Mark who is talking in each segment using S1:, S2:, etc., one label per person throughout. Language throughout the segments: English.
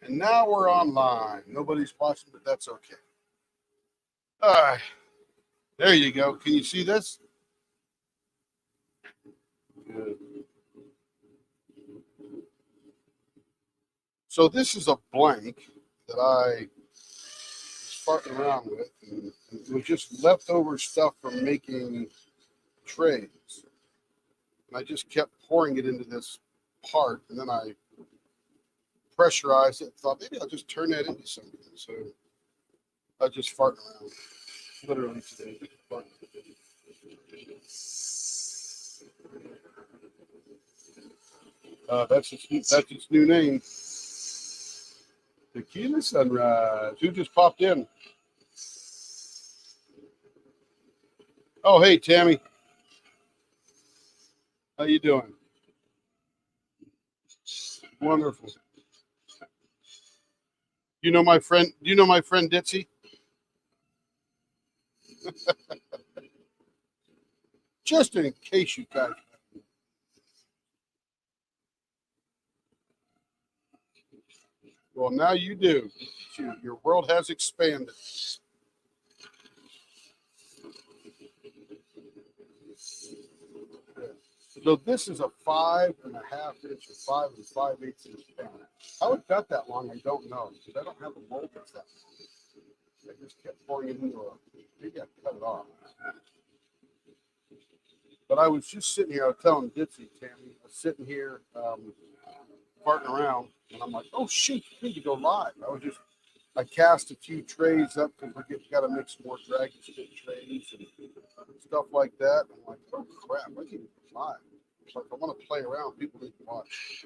S1: And now we're online. Nobody's watching, but that's okay. All right. There you go. Can you see this? Good. So this is a blank that I was farting around with. And it was just leftover stuff from making trays. And I just kept pouring it into this part. And then I pressurized it and thought maybe I'll just turn that into something. So I just farting around literally today. That's its new name. Tequila Sunrise. Who just popped in? Oh, hey, Tammy. How you doing? Wonderful. You know my friend. Do you know my friend Ditzy? Just in case you guys. Well, now you do. Your world has expanded. So this is a 5.5 inch or 5 5/8 inch pan. How it got that long, I don't know because I don't have a mold that's that long. I just kept pouring it into a. Maybe I cut it off. But I was just sitting here. I was telling Ditzy, Tammy, I was sitting here farting around, and I'm like, "Oh shoot, you need to go live." I cast a few trays up because we got to make some more dragon stick trays and stuff like that. I'm like, "Oh crap, I need to go live." It's like I want to play around. People need to watch.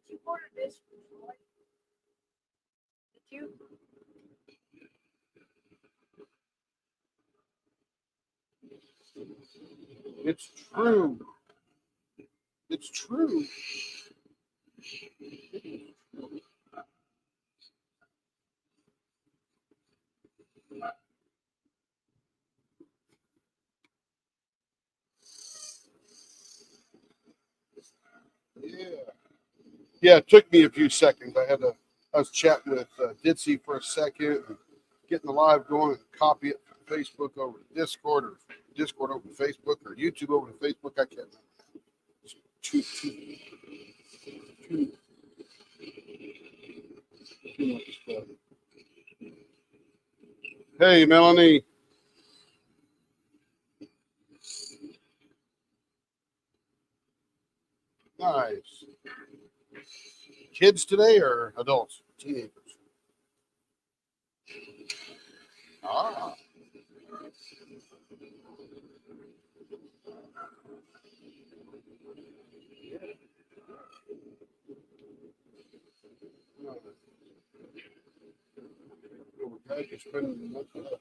S2: You ordered this from Roy? Did you?
S1: It's true. It's true. Yeah. Yeah, it took me a few seconds. I was chatting with Ditzy for a second, and getting the live going, and copy it from Facebook over to Discord, or Discord over to Facebook, or YouTube over to Facebook. I can't remember. It's too, too much stuff. Hey, Melanie. Nice. Kids today or adults? Teenagers. Ah. We're glad you're spending the month with us.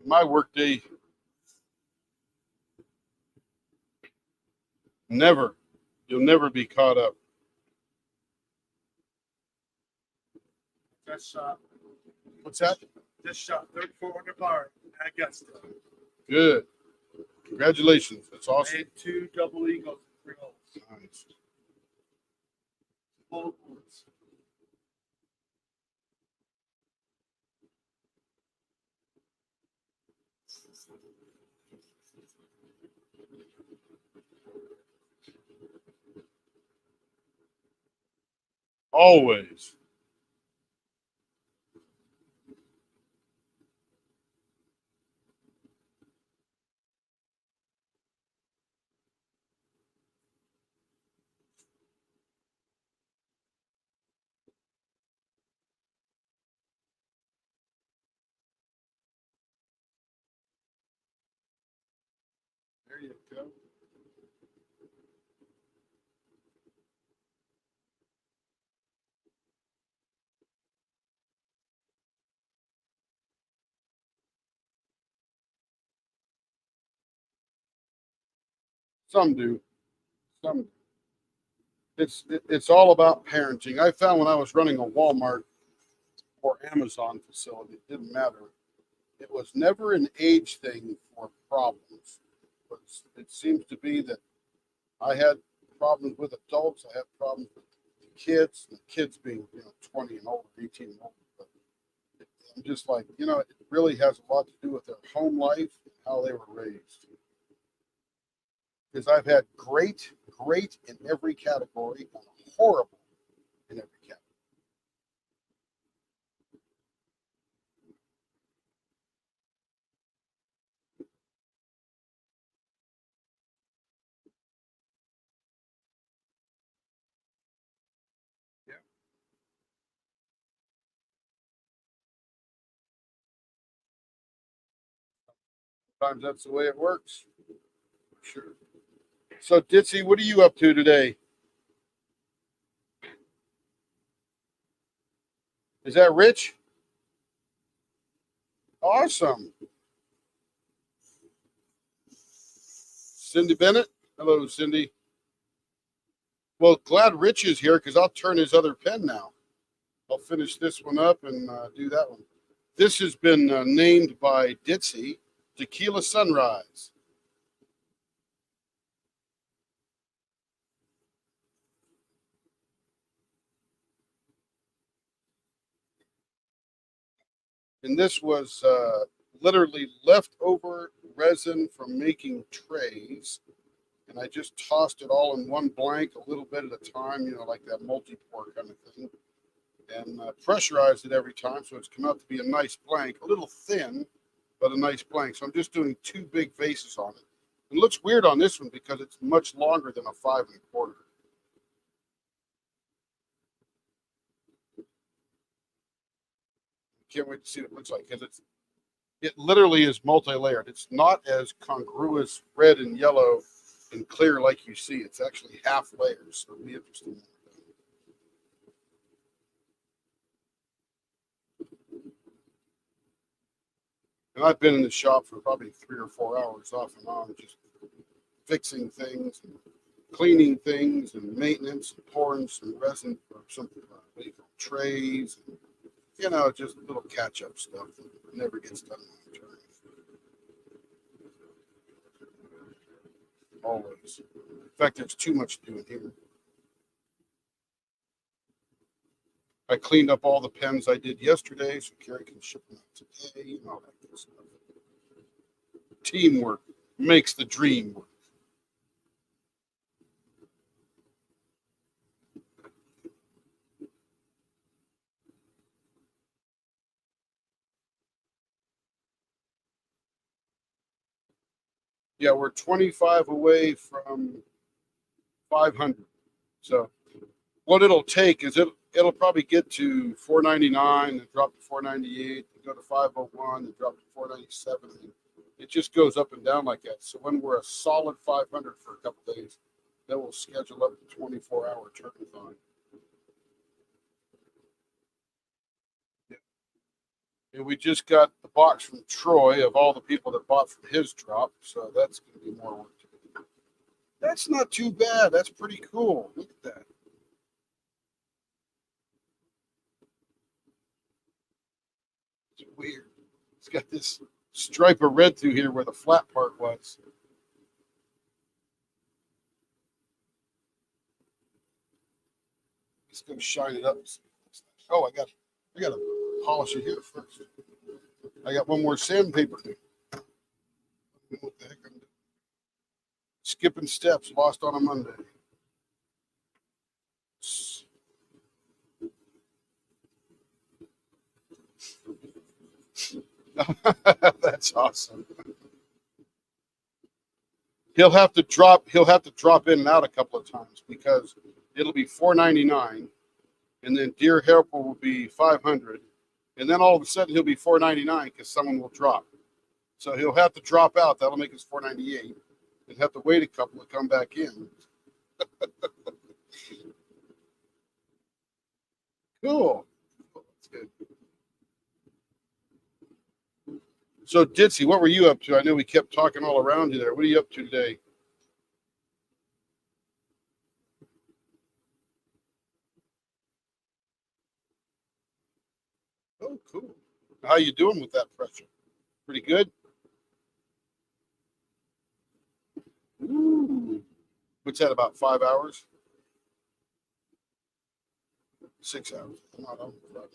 S1: My workday, never. You'll never be caught up.
S3: Just shot.
S1: What's that?
S3: Just shot 3,400 bar at Augusta.
S1: Good. Congratulations. That's awesome.
S3: Made 2 double eagles, 3 holes.
S1: Nice.
S3: Full points.
S1: Always. There you go. Some do. Some. It's all about parenting. I found when I was running a Walmart or Amazon facility, it didn't matter. It was never an age thing for problems. It seems to be that I had problems with adults. I had problems with the kids being 20 and older, 18 and older. But I'm just like, it really has a lot to do with their home life and how they were raised. Because I've had great in every category and horrible in every category. Yeah. Sometimes that's the way it works. Sure. So, Ditzy, what are you up to today? Is that Rich? Awesome. Cindy Bennett? Hello, Cindy. Well, glad Rich is here because I'll turn his other pen now. I'll finish this one up and do that one. This has been named by Ditzy Tequila Sunrise. And this was literally leftover resin from making trays. And I just tossed it all in one blank, a little bit at a time, like that multi-pour kind of thing. And pressurized it every time. So it's come out to be a nice blank, a little thin, but a nice blank. So I'm just doing 2 big vases on it. It looks weird on this one because it's much longer than a 5 1/4. Can't wait to see what it looks like because it literally is multi-layered. It's not as congruous red and yellow and clear like you see. It's actually half layers. So it'll be interesting. And I've been in the shop for probably 3 or 4 hours off and on, just fixing things and cleaning things and maintenance and pouring some resin or something, trays, and, just little catch-up stuff that never gets done on the turn. Always. In fact, there's too much to do in here. I cleaned up all the pens I did yesterday, so Carrie can ship them out today and all that good stuff. Teamwork makes the dream work. Yeah, we're 25 away from 500. So what it'll take is it'll probably get to 499 and drop to 498 and go to 501 and drop to 497. It just goes up and down like that. So when we're a solid 500 for a couple of days, then we'll schedule up the 24-hour turnathon. Yeah. And we just got the box from Troy of all the people that bought from his drop, so that's going to be more work to do. That's not too bad. That's pretty cool. Look at that. It's weird. It's got this stripe of red through here where the flat part was. Just gonna shine it up. Oh, I gotta polish it here first. I got one more sandpaper to do. What the heck I'm doing? Skipping steps, lost on a Monday. That's awesome. He'll have to drop in and out a couple of times because it'll be $4.99, and then Dear Helper will be 500, and then all of a sudden he'll be $4.99 because someone will drop. So he'll have to drop out. That'll make us $4.98, and have to wait a couple to come back in. Cool. That's good. So Ditzy, what were you up to? I know we kept talking all around you there. What are you up to today? Oh, cool. How you doing with that pressure? Pretty good? Ooh. What's that, about 5 hours? 6 hours. Not on Friday.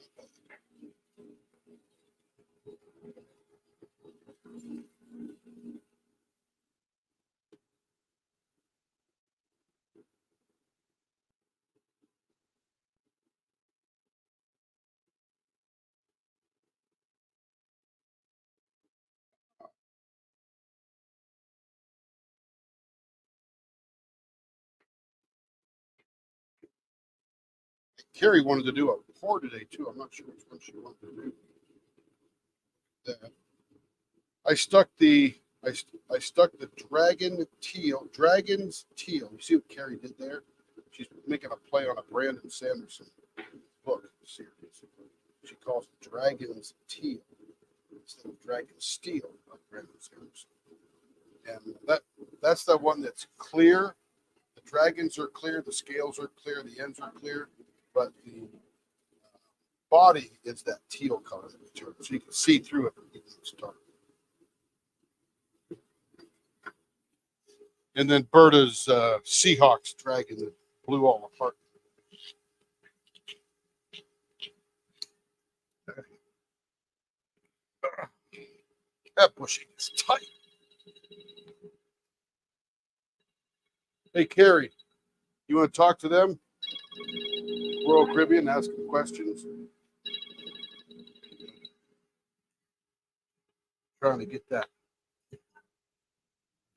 S1: Carrie wanted to do a pour today too. I'm not sure which one she wanted to do. That. I stuck the I stuck the dragon's teal. You see what Carrie did there? She's making a play on a Brandon Sanderson book series. She calls it Dragon's Teal instead of Dragon's Steel, like Brandon Sanderson. And that's the one that's clear. The dragons are clear, the scales are clear, the ends are clear, but the body is that teal color material, so you can see through it even though it's dark. And then Berta's Seahawks dragon that blew all apart. That bushing is tight. Hey, Carrie, you want to talk to them? Royal Caribbean, ask them questions. Trying to get that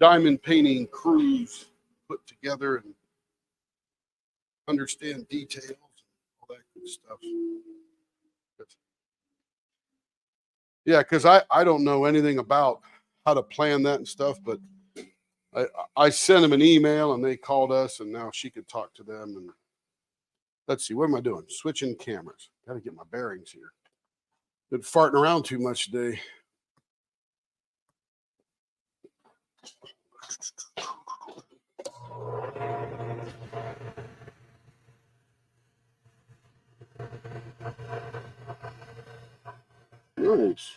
S1: diamond painting cruise put together and understand details and all that good stuff. Yeah, because I don't know anything about how to plan that and stuff, but I sent them an email and they called us and now she could talk to them. And let's see, what am I doing? Switching cameras. Got to get my bearings here. Been farting around too much today. Nice.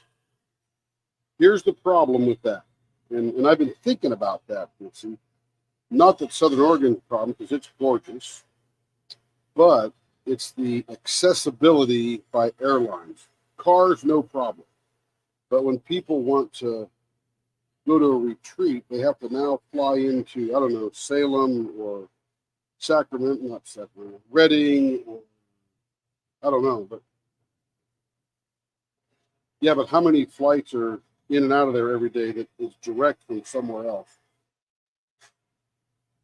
S1: Here's the problem with that. And I've been thinking about that, Bitsy. Not that Southern Oregon's a problem, because it's gorgeous, but it's the accessibility by airlines. Cars, no problem. But when people want to go to a retreat, they have to now fly into, I don't know, Salem or Sacramento, not Sacramento, Redding, or, I don't know, but yeah, but how many flights are in and out of there every day that is direct from somewhere else?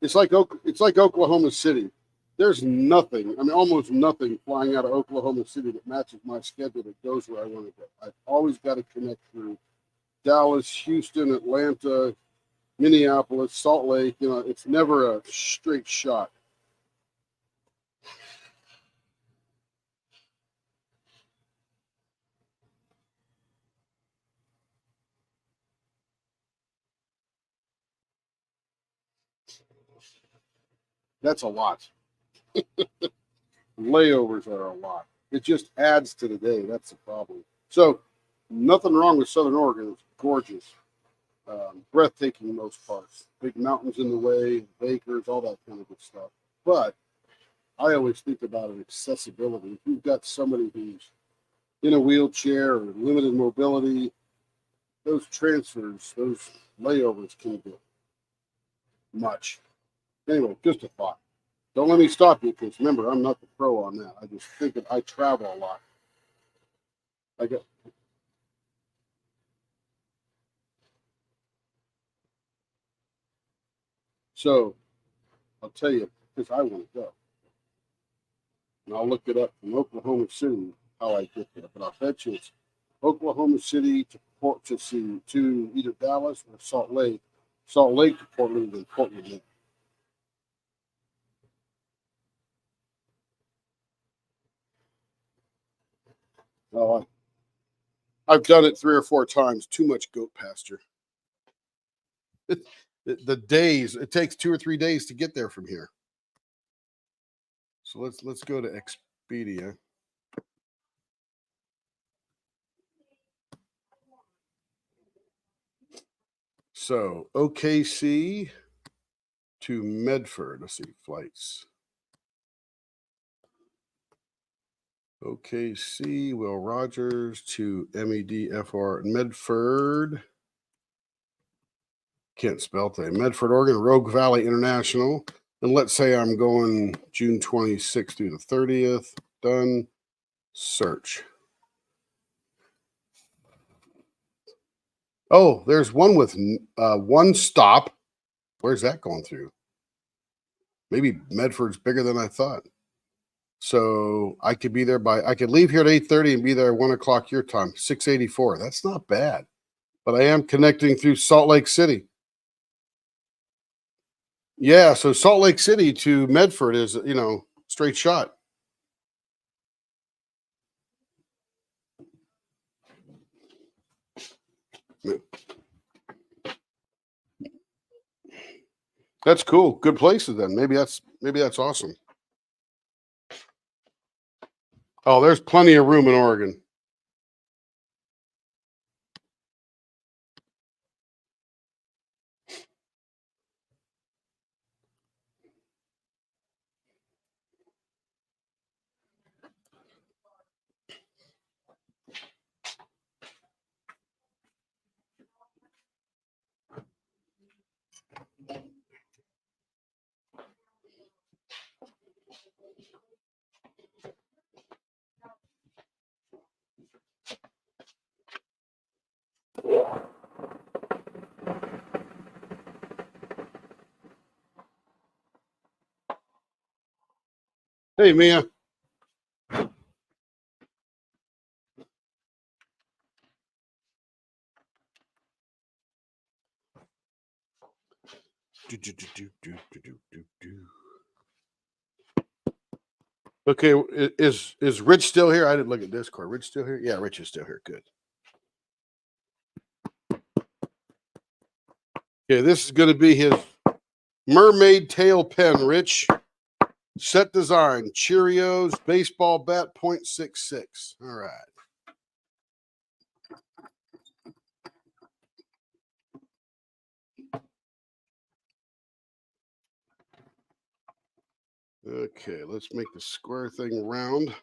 S1: It's like Oklahoma City. There's nothing, I mean, almost nothing flying out of Oklahoma City that matches my schedule that goes where I want to go. I've always got to connect through Dallas, Houston, Atlanta, Minneapolis, Salt Lake. You know, it's never a straight shot. That's a lot. Layovers are a lot. It just adds to the day. That's the problem. So, nothing wrong with Southern Oregon. It's gorgeous, breathtaking in most parts. Big mountains in the way, acres, all that kind of good stuff. But I always think about it accessibility. If you've got somebody who's in a wheelchair or limited mobility, those transfers, those layovers can be much. Anyway, just a thought. Don't let me stop you because remember, I'm not the pro on that. I just think that I travel a lot. I get so I'll tell you because I want to go. And I'll look it up from Oklahoma City how I get there. But I'll bet you it's Oklahoma City to Port to either Dallas or Salt Lake to Portland, and Portland. Oh, I've done it 3 or 4 times. Too much goat pasture. The days it takes 2 or 3 days to get there from here. So let's go to Expedia. So OKC to Medford. Let's see, flights. OKC, Will Rogers to MEDFR Medford. Can't spell today. Medford, Oregon, Rogue Valley International. And let's say I'm going June 26th through the 30th. Done. Search. Oh, there's one with one stop. Where's that going through? Maybe Medford's bigger than I thought. So I could be there I could leave here at 8:30 and be there at 1 o'clock your time, 684. That's not bad. But I am connecting through Salt Lake City. Yeah, so Salt Lake City to Medford is, straight shot. That's cool. Good places then. Maybe that's awesome. Oh, there's plenty of room in Oregon. Hey, Mia. Okay, is Rich still here? I didn't look at Discord. Rich still here? Yeah, Rich is still here. Good. Okay, this is going to be his mermaid tail pen, Rich. Set design, Cheerios, baseball bat, .66. All right. Okay, let's make the square thing round.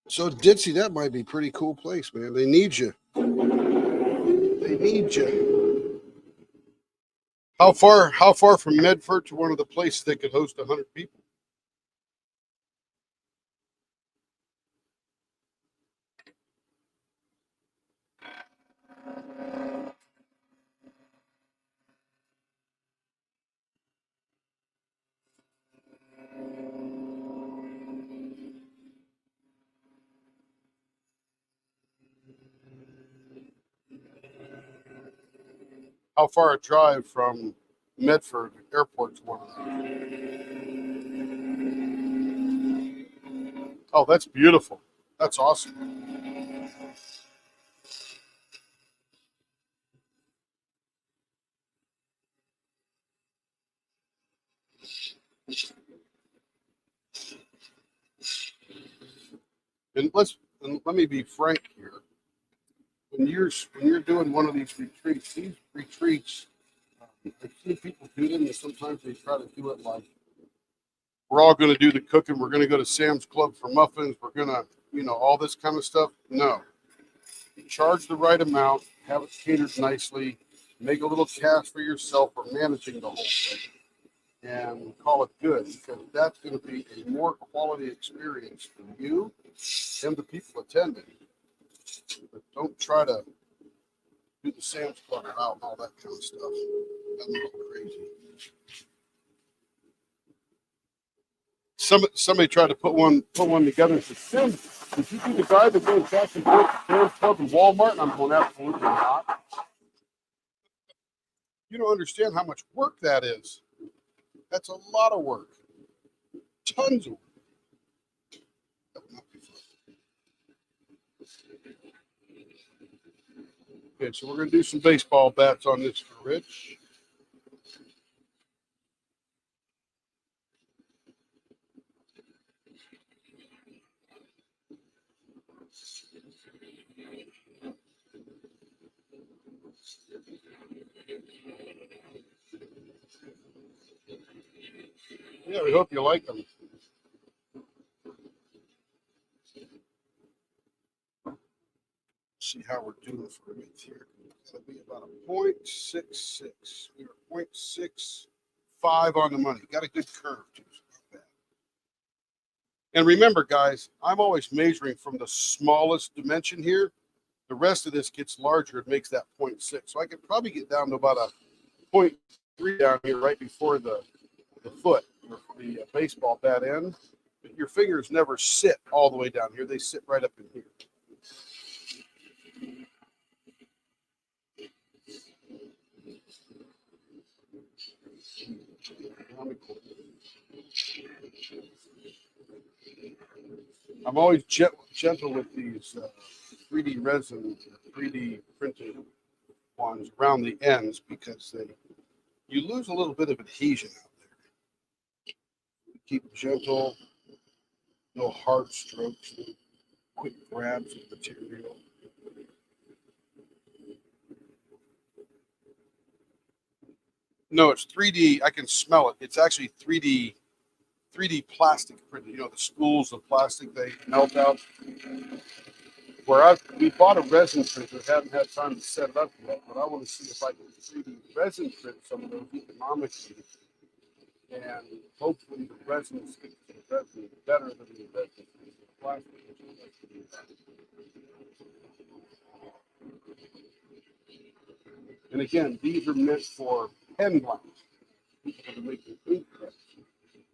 S1: So Ditzy, that might be a pretty cool place, man. They need you. They need you. How far from Medford to one of the places that could host 100 people? How far a drive from Medford Airport to one of them? Oh, that's beautiful. That's awesome. And let me be frank here. When you're doing one of these retreats, I've seen people do them, and sometimes they try to do it like we're all going to do the cooking. We're going to go to Sam's Club for muffins. We're going to, all this kind of stuff. No, you charge the right amount, have it catered nicely, make a little cash for yourself for managing the whole thing, and call it good, because that's going to be a more quality experience for you and the people attending. But don't try to do the Sam's Club out and all that kind of stuff. That's a little crazy. Somebody tried to put one together and said, Sim, did you be the guy that goes back and forth to Sam's Club and Walmart? And I'm going, absolutely not. You don't understand how much work that is. That's a lot of work. Tons of work. That would not be fun. Okay, so we're going to do some baseball bats on this for Rich. Yeah, we hope you like them. See how we're doing for it here. It'll be about a 0.66. We were 0.65 on the money. Got a good curve too. So not bad. And remember, guys, I'm always measuring from the smallest dimension here. The rest of this gets larger. It makes that 0.6. So I could probably get down to about a 0.3 down here right before the foot, or the baseball bat end. But your fingers never sit all the way down here. They sit right up in here. I'm always gentle with these 3D resin, 3D printed ones around the ends because you lose a little bit of adhesion out there. Keep gentle, no hard strokes, no quick grabs of material. No, it's 3D. I can smell it. It's actually 3D plastic printed. You know, the spools of plastic they melt out. We bought a resin printer, haven't had time to set it up yet, but I want to see if I can 3D resin print some of those economically, and hopefully the resin sticks to the resin better than the resin sticks to the plastic. And again, these are meant for pen blanks, to make the ink press.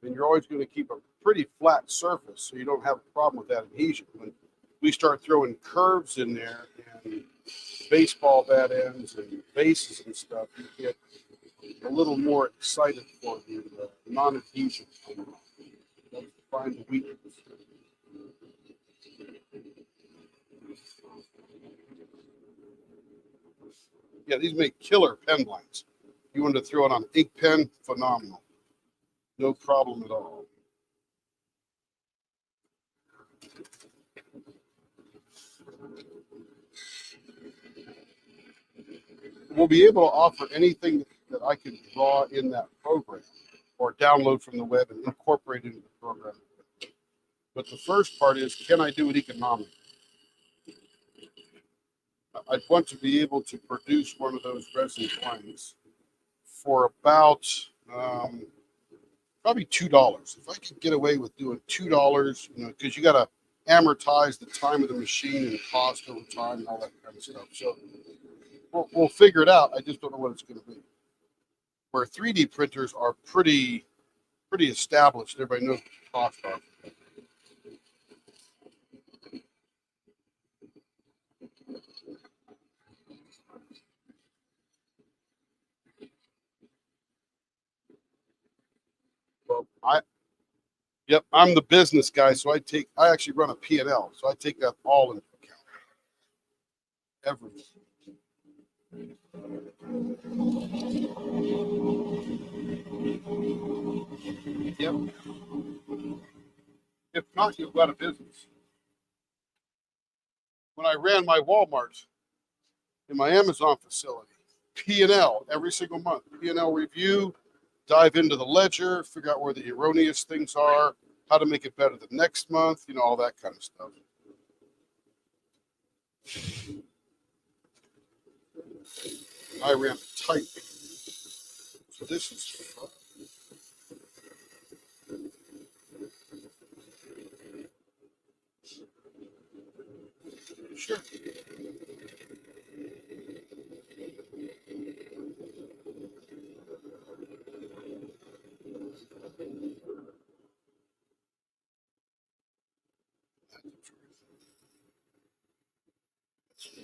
S1: And you're always going to keep a pretty flat surface so you don't have a problem with that adhesion. When we start throwing curves in there and baseball bat ends and bases and stuff, you get a little more excited for the non-adhesion. Let's find the weakness. Yeah, these make killer pen blanks. You want to throw it on an ink pen, phenomenal. No problem at all. We'll be able to offer anything that I can draw in that program or download from the web and incorporate into the program. But the first part is, can I do it economically? I'd want to be able to produce one of those resin blanks for about probably $2. If I could get away with doing $2, you know, because you got to amortize the time of the machine and cost over time and all that kind of stuff. So we'll figure it out. I just don't know what it's going to be. Where 3D printers are pretty established. Everybody knows what the costs are. Well, I'm the business guy, so I actually run a P&L, so I take that all into account. Everything. Yep. If not, you've got a business. When I ran my Walmart in my Amazon facility, P&L every single month, P&L review, dive into the ledger, figure out where the erroneous things are, how to make it better the next month, you know, all that kind of stuff. I ran tight. So this is sure.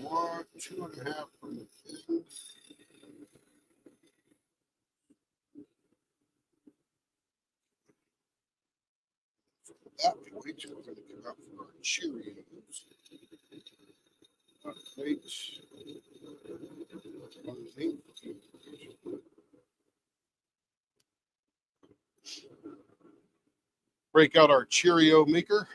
S1: One, 2.5 from the business. That point, we're going to come out for our Cheerios. Plates. Break out our Cheerio maker.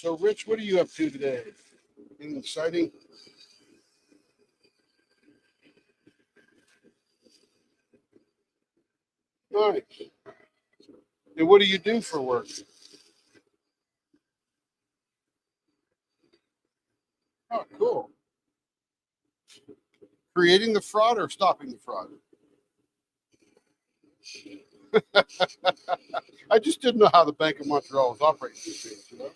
S1: So, Rich, what are you up to today? Anything exciting? Nice. And what do you do for work? Oh, cool. Creating the fraud or stopping the fraud? I just didn't know how the Bank of Montreal was operating these days, you know?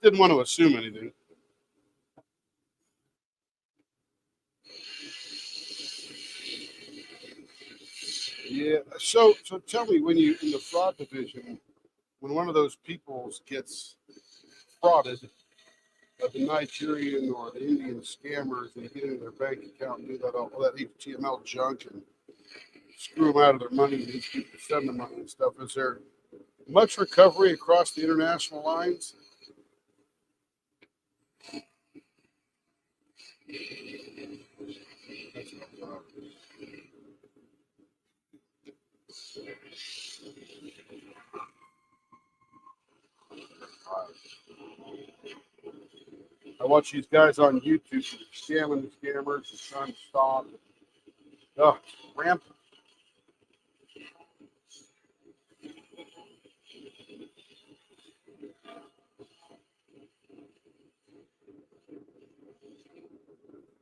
S1: Didn't want to assume anything. Yeah. So tell me, when you in the fraud division, when one of those people gets frauded, the Nigerian or the Indian scammers, and they get into their bank account and do that all that HTML junk and screw them out of their money, and these people send them money and stuff. Is there much recovery across the international lines? I watch these guys on YouTube scamming the scammers and trying to stop. Oh, rampant.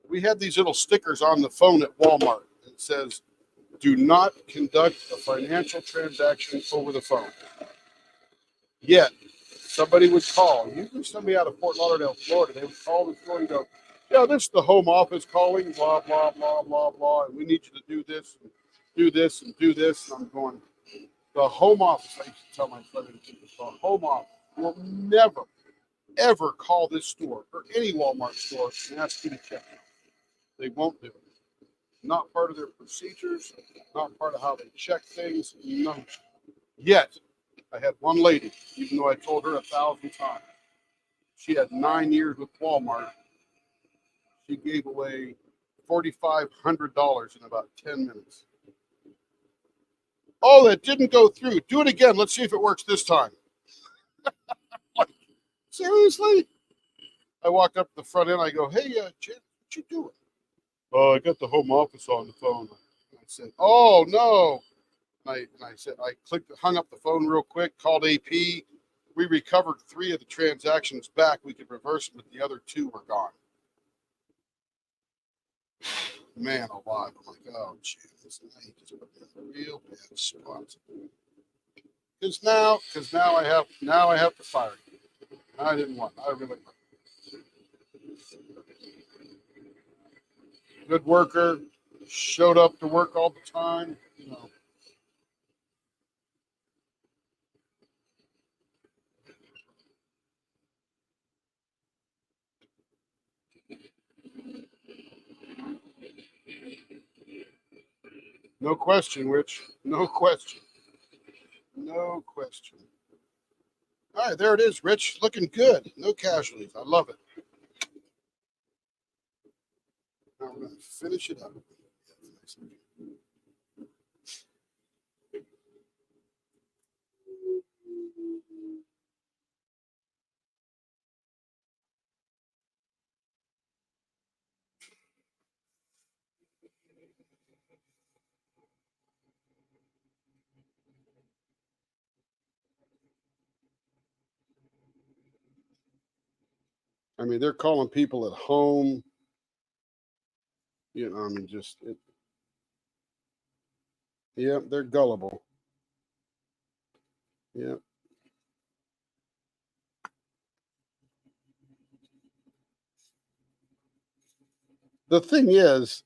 S1: We had these little stickers on the phone at Walmart. It says, "Do not conduct a financial transaction over the phone." Yet, somebody would call, usually somebody out of Fort Lauderdale, Florida. They would call the store and go, "Yeah, this is the home office calling, blah, blah, blah, blah, blah, and we need you to do this and do this and do this." And I'm going, the home office, I used to tell my friend, the home office will never, ever call this store or any Walmart store and ask you to check out. They won't do it. Not part of their procedures, not part of how they check things, none. Yet, I had one lady, even though I told her 1,000 times, she had 9 years with Walmart. She gave away $4,500 in about 10 minutes. Oh, that didn't go through. Do it again. Let's see if it works this time. Like, seriously? I walked up to the front end. I go, "Hey, Jen, what you doing?" "Oh, I got the home office on the phone." I said, "Oh, no." And I said, I hung up the phone real quick, called AP. We recovered 3 of the transactions back. We could reverse them, but the other 2 were gone. Man alive. I'm like, oh, Jesus. Now he just put me in a real bad spot. Because now I have to fire you. I didn't want. I really want. Good worker, showed up to work all the time. You know, no question, Rich. No question. No question. All right, there it is, Rich. Looking good. No casualties. I love it. Now we're going to finish it up. I mean, they're calling people at home. I mean, yeah, they're gullible. Yeah. The thing is,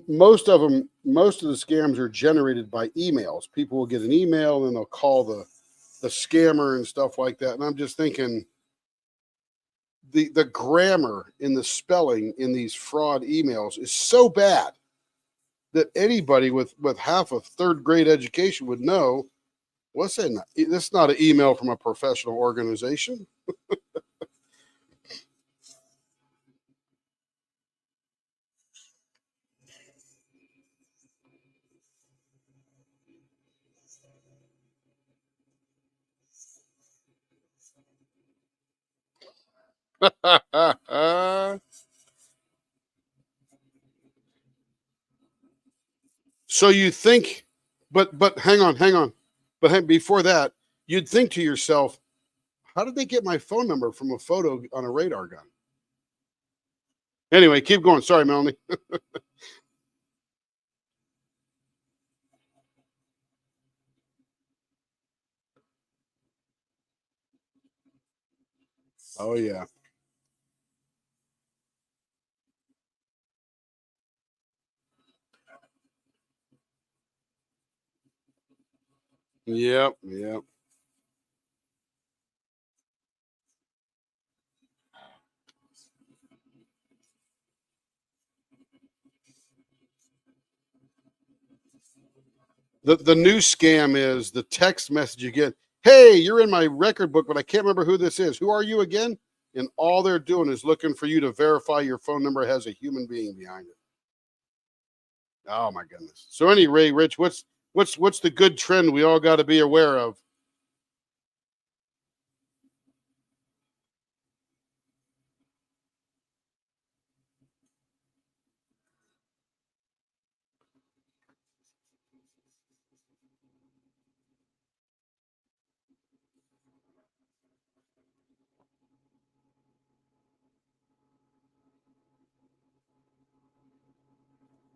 S1: most of the scams are generated by emails. People will get an email and they'll call the scammer and stuff like that. And I'm just thinking, the grammar in the spelling in these fraud emails is so bad that anybody with half a third grade education would know. What's that? This is not an email from a professional organization. So you think, but hang on. But before that, you'd think to yourself, how did they get my phone number from a photo on a radar gun? Anyway, keep going. Sorry, Melanie. Oh yeah. Yep. Yep. The new scam is the text message again. Hey, you're in my record book, but I can't remember who this is. Who are you again? And all they're doing is looking for you to verify your phone number has a human being behind it. Oh my goodness. So anyway, Rich, what's the good trend we all got to be aware of?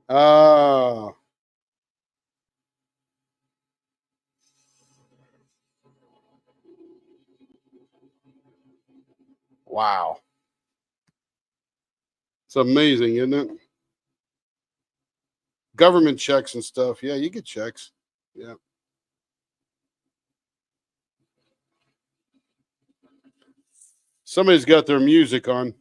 S1: Oh, wow. It's amazing, isn't it? Government checks and stuff. Yeah, you get checks. Yeah. Somebody's got their music on.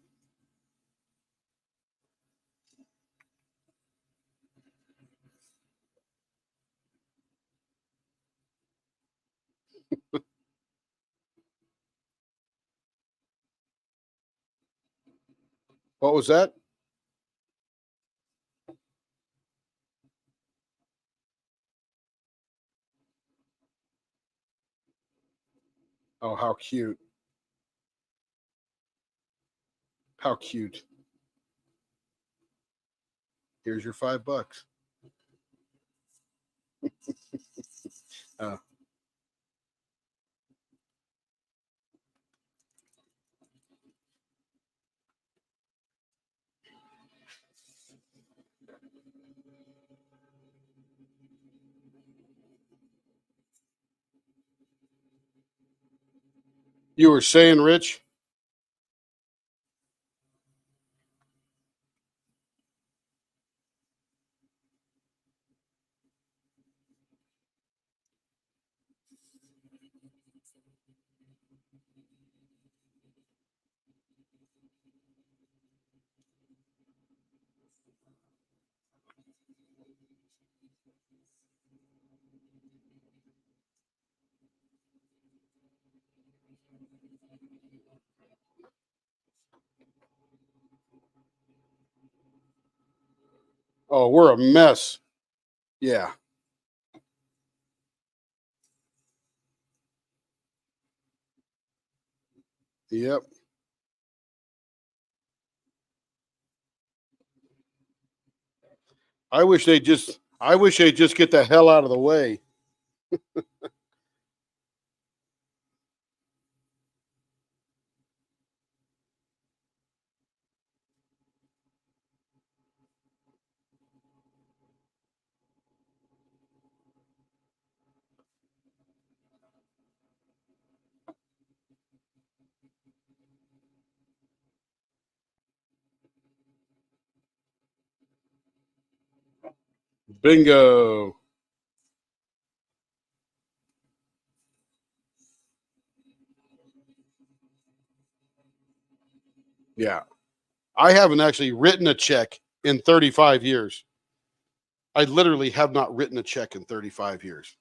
S1: What was that? Oh, how cute. How cute. Here's your $5. Uh, you were saying, Rich? Oh, we're a mess. Yeah. Yep. I wish they'd just get the hell out of the way. Bingo. Yeah. I haven't actually written a check in 35 years. I literally have not written a check in 35 years.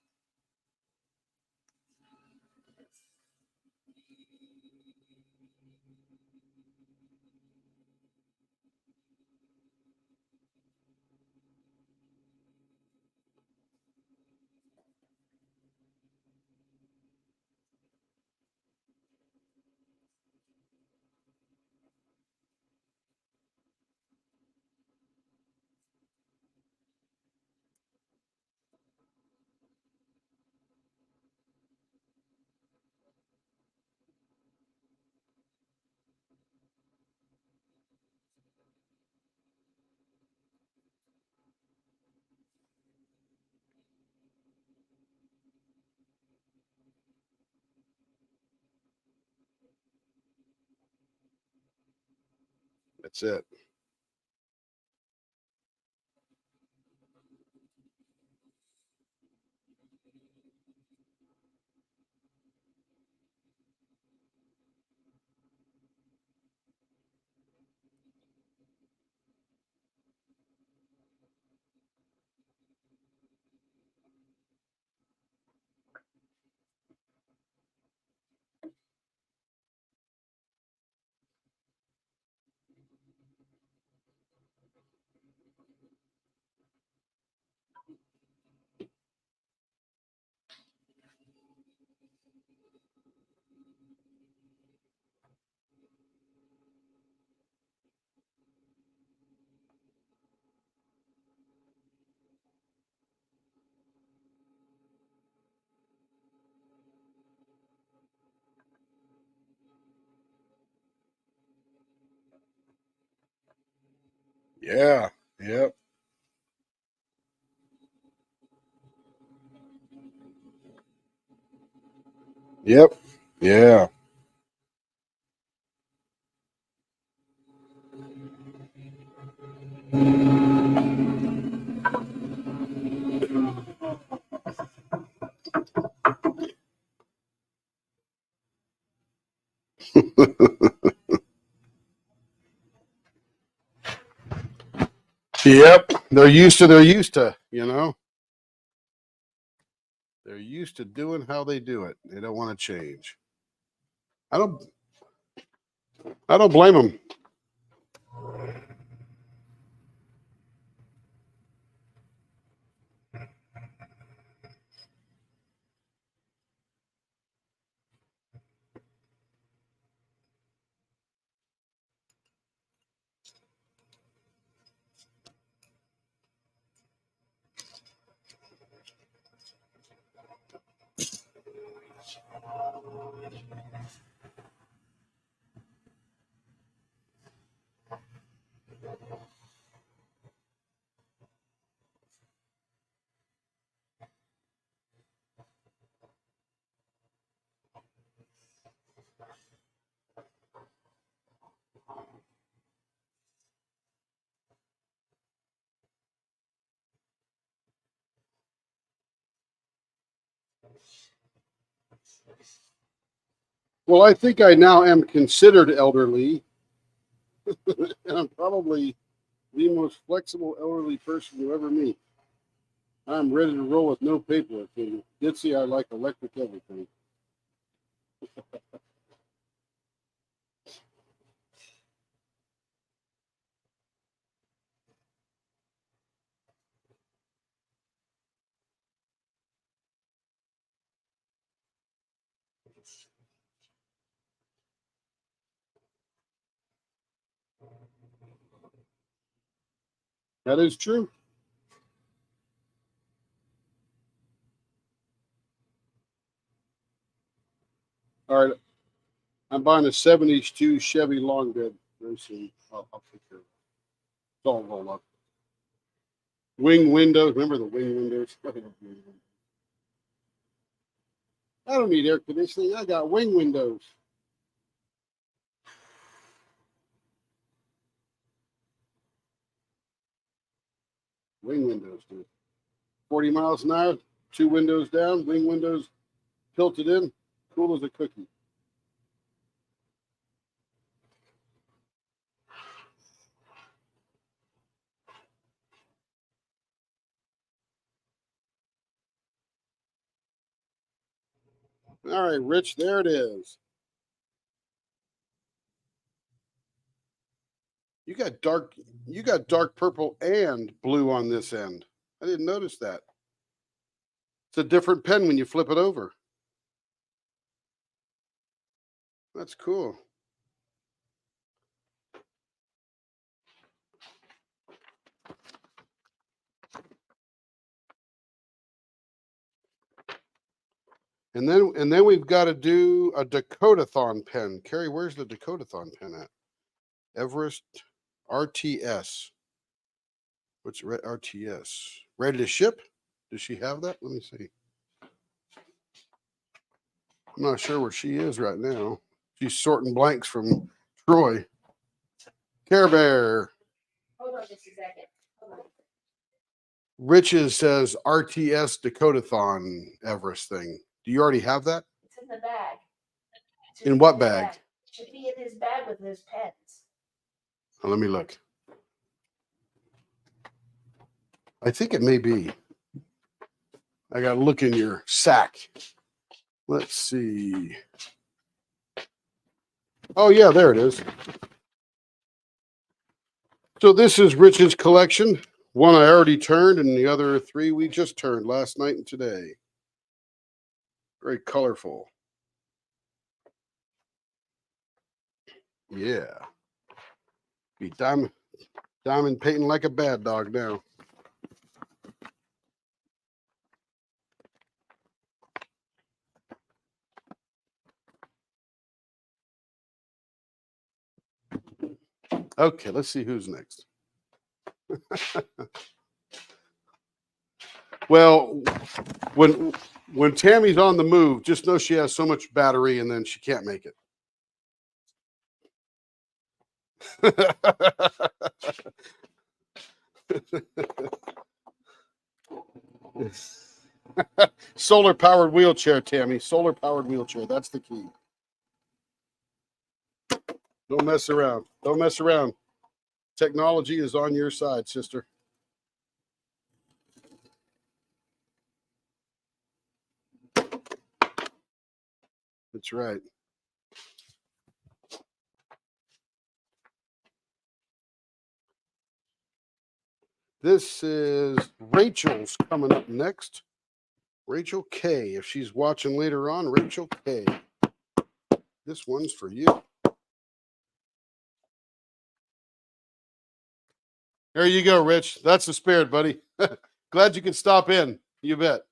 S1: That's it. Yeah. Yep. Yep. Yeah. Yep. They're used to, they're used to doing how they do it. They don't want to change. I don't I don't blame them. Well, I think I now am considered elderly, and I'm probably the most flexible elderly person you ever meet. I'm ready to roll with no paperwork. And Ditzy, I like electric everything. That is true. All right, I'm buying a '72 Chevy long bed very soon. I'll take care of it. It's all rolled up. Wing windows. Remember the wing windows? I don't need air conditioning. I got wing windows. Wing windows, dude. 40 miles an hour, 2 windows down, wing windows tilted in, cool as a cookie. All right, Rich, there it is. You got dark purple and blue on this end. I didn't notice that. It's a different pen when you flip it over. That's cool. And then we've got to do a Dakotathon pen. Carrie, where's the Dakotathon pen at? Everest RTS. What's RTS? Ready to ship? Does she have that? Let me see. I'm not sure where she is right now. She's sorting blanks from Troy. Care Bear.
S2: Hold on just a second. Hold on.
S1: Rich's says RTS Dakotathon Everest thing. Do you already have that?
S2: It's in the bag.
S1: In what bag?
S2: Should be in his bag with his pens.
S1: Oh, let me look. I think it may be. I got to look in your sack. Let's see. Oh, yeah, there it is. So this is Rich's collection. One I already turned, and the other 3 we just turned last night and today. Very colorful. Yeah. Be diamond painting like a bad dog now. Okay, let's see who's next. Well, when Tammy's on the move, just know she has so much battery and then she can't make it. Solar powered wheelchair, Tammy. Solar powered wheelchair. That's the key. Don't mess around. Don't mess around. Technology is on your side, sister. That's right. This is Rachel's coming up next. Rachel K. If she's watching later on, Rachel K. This one's for you. There you go, Rich. That's the spirit, buddy. Glad you could stop in. You bet.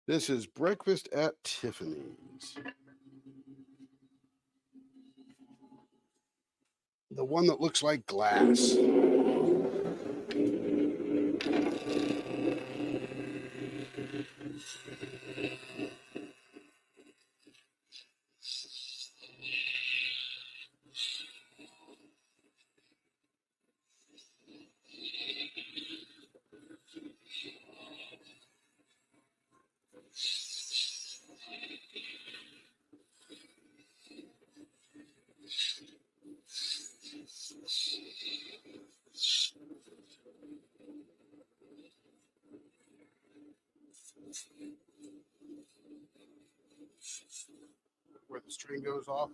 S1: This is Breakfast at Tiffany's. The one that looks like glass. Where the string goes off.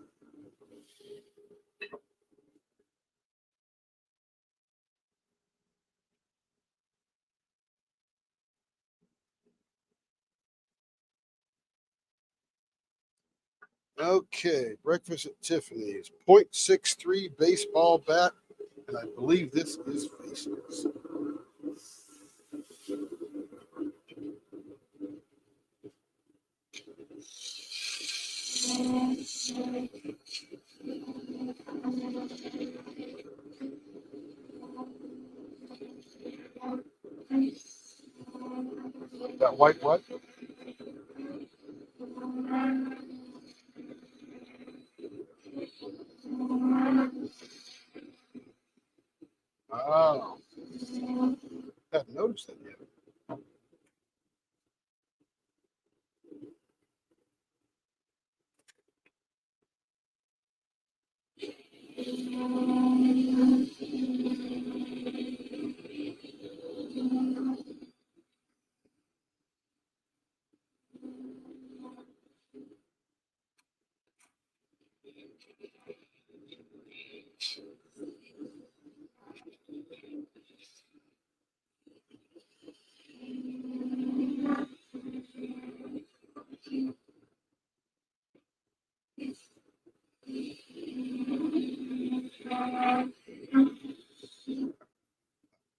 S1: Okay, Breakfast at Tiffany's. .63 baseball bat, and I believe this is faces. That white what? Oh, I hadn't noticed that yet.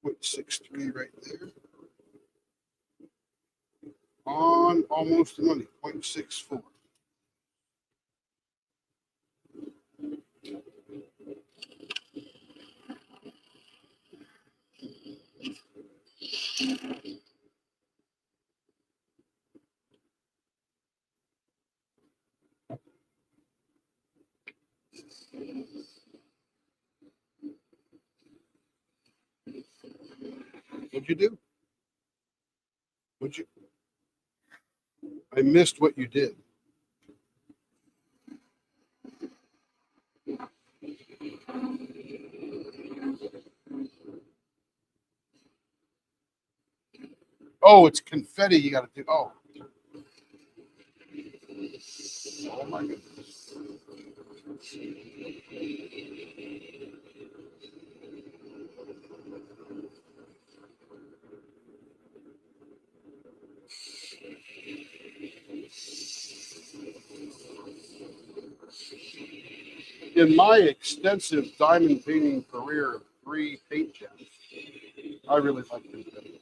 S1: Point 63 right there. On almost the money. 0.64. What'd you do? What'd you? I missed what you did. Oh, it's confetti you got to do. Oh. Oh my goodness. In my extensive diamond painting career of 3 paint jobs, I really like confetti.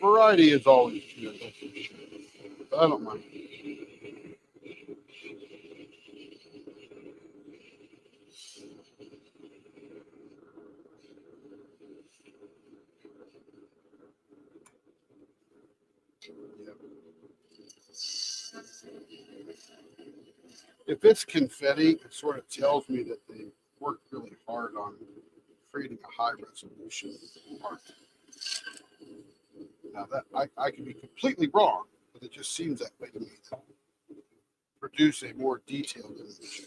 S1: Variety is always good. That's for sure. But I don't mind. If it's confetti, it sort of tells me that they worked really hard on creating a high resolution art. Now that I can be completely wrong, but it just seems that way to me. Produce a more detailed image.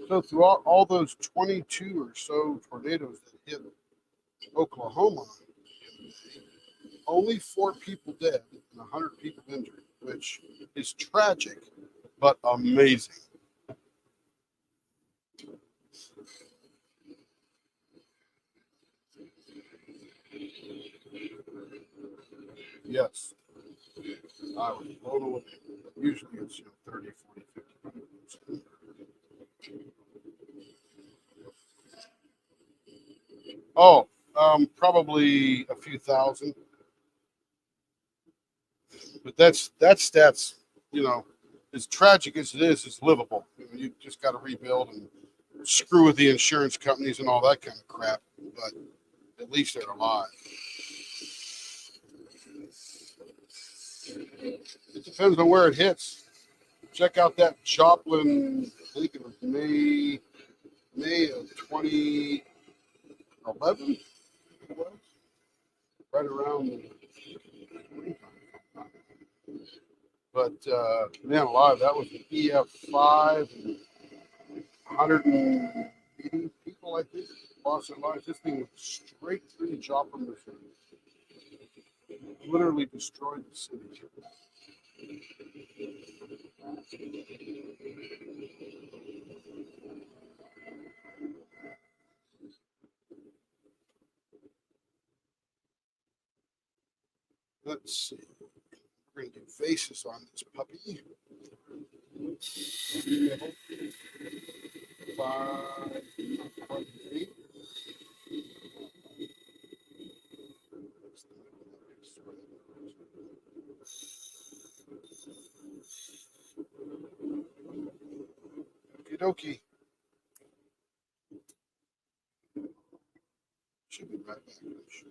S1: So through all those 22 or so tornadoes that hit Oklahoma, only 4 people dead and 100 people injured, which is tragic, but amazing. Yes, I was blown away. Usually it's 30, 40, 50 people. Oh, probably a few thousand. But that stats, as tragic as it is livable. You just got to rebuild and screw with the insurance companies and all that kind of crap. But at least they're alive. It depends on where it hits. Check out that Joplin. I think it was May of 2018. 11, it was, right around the springtime. But man alive, that was an EF5, 180 people, I think, lost their lives. This thing went straight through the chopper machine. Literally destroyed the city. Let's see. We're gonna do faces on this puppy. 5, 8. Okie dokie. Should be right back. I'm sure.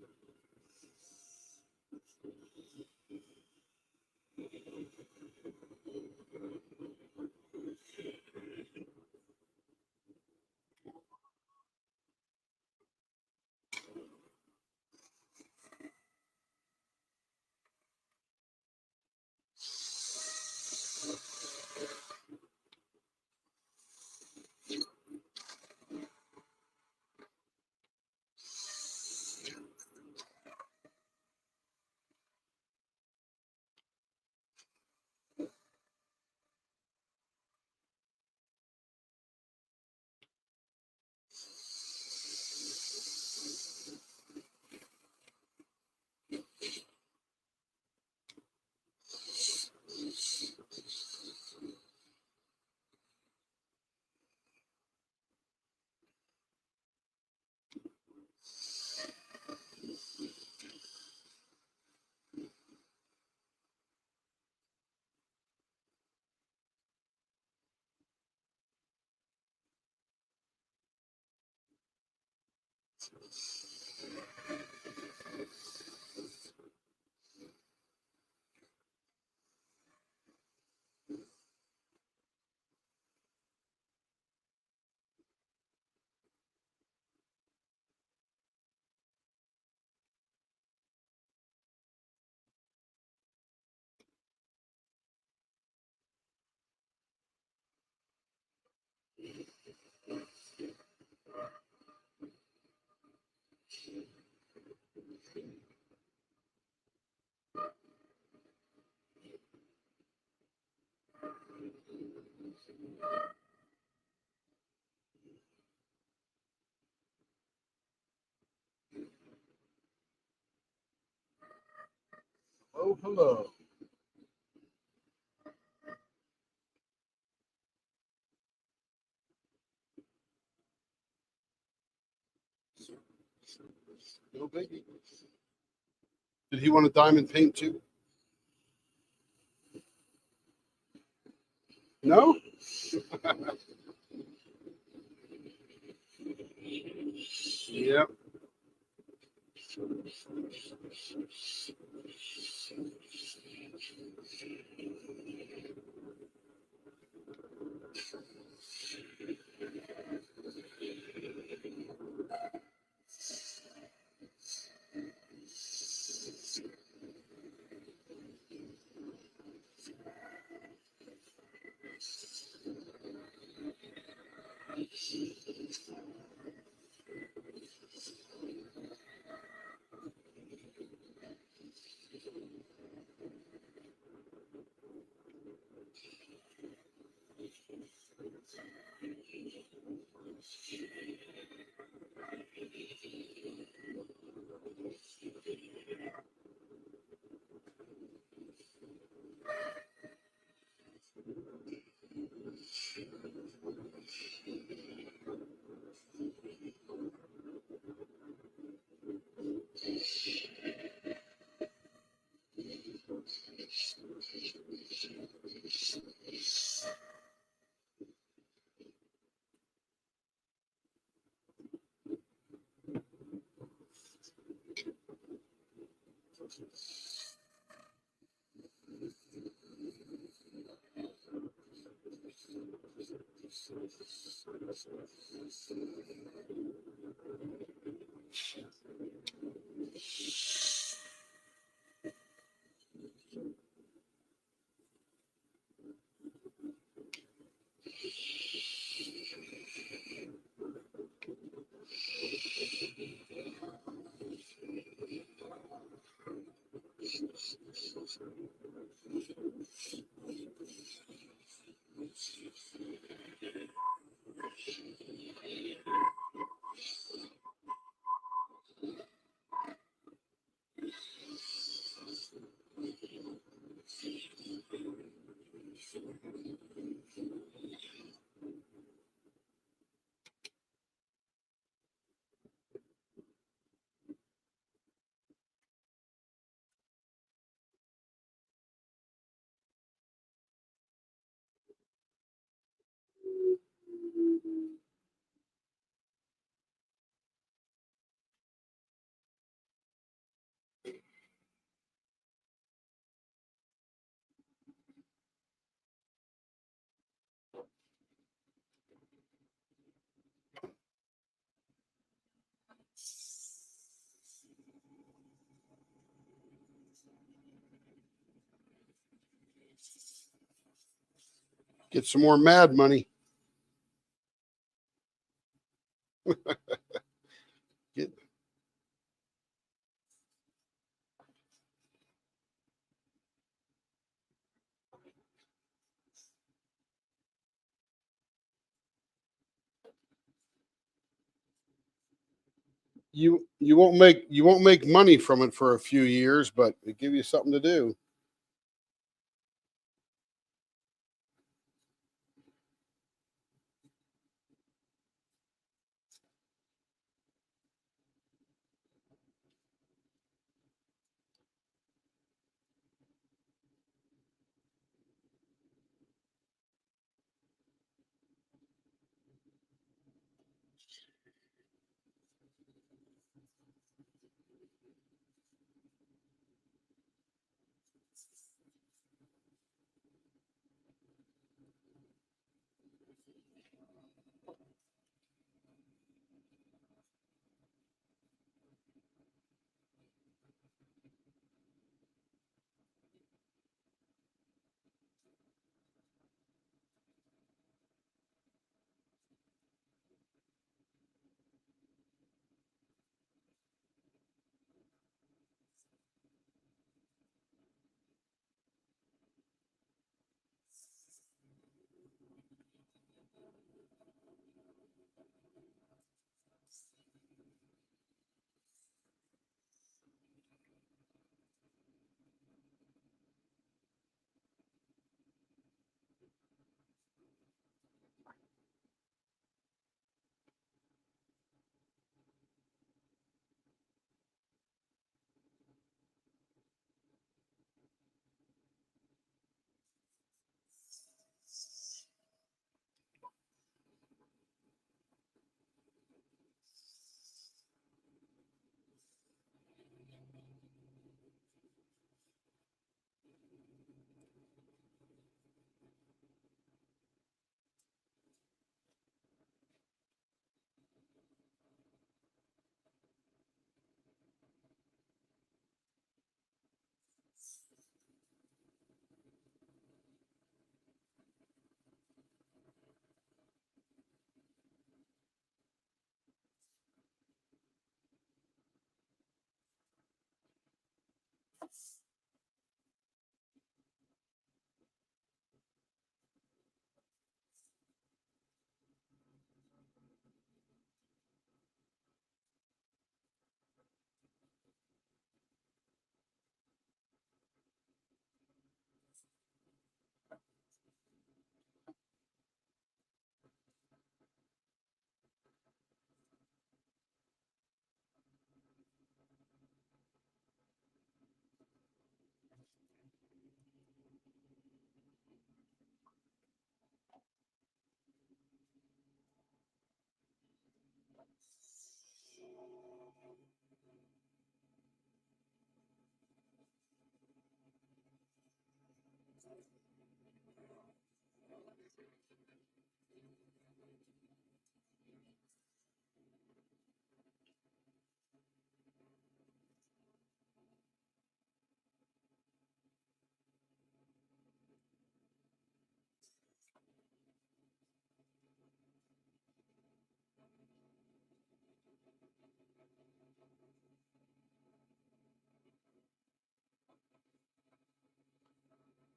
S1: Oh, hello. No biggie. Did he want a diamond paint too? No? Yep. Get some more mad money. Get, you won't make money from it for a few years, but it give you something to do.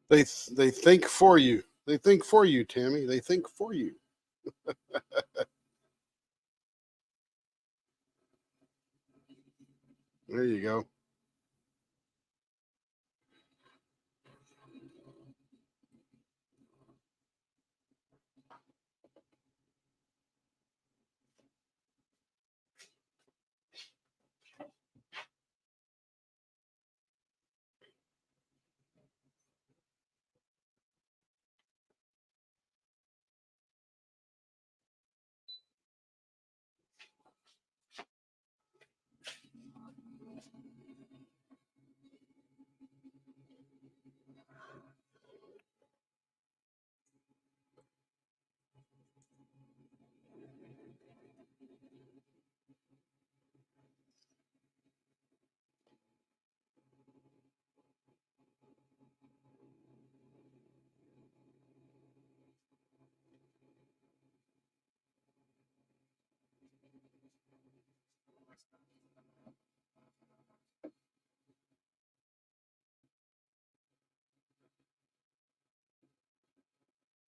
S1: They think for you. They think for you, Tammy. They think for you. There you go.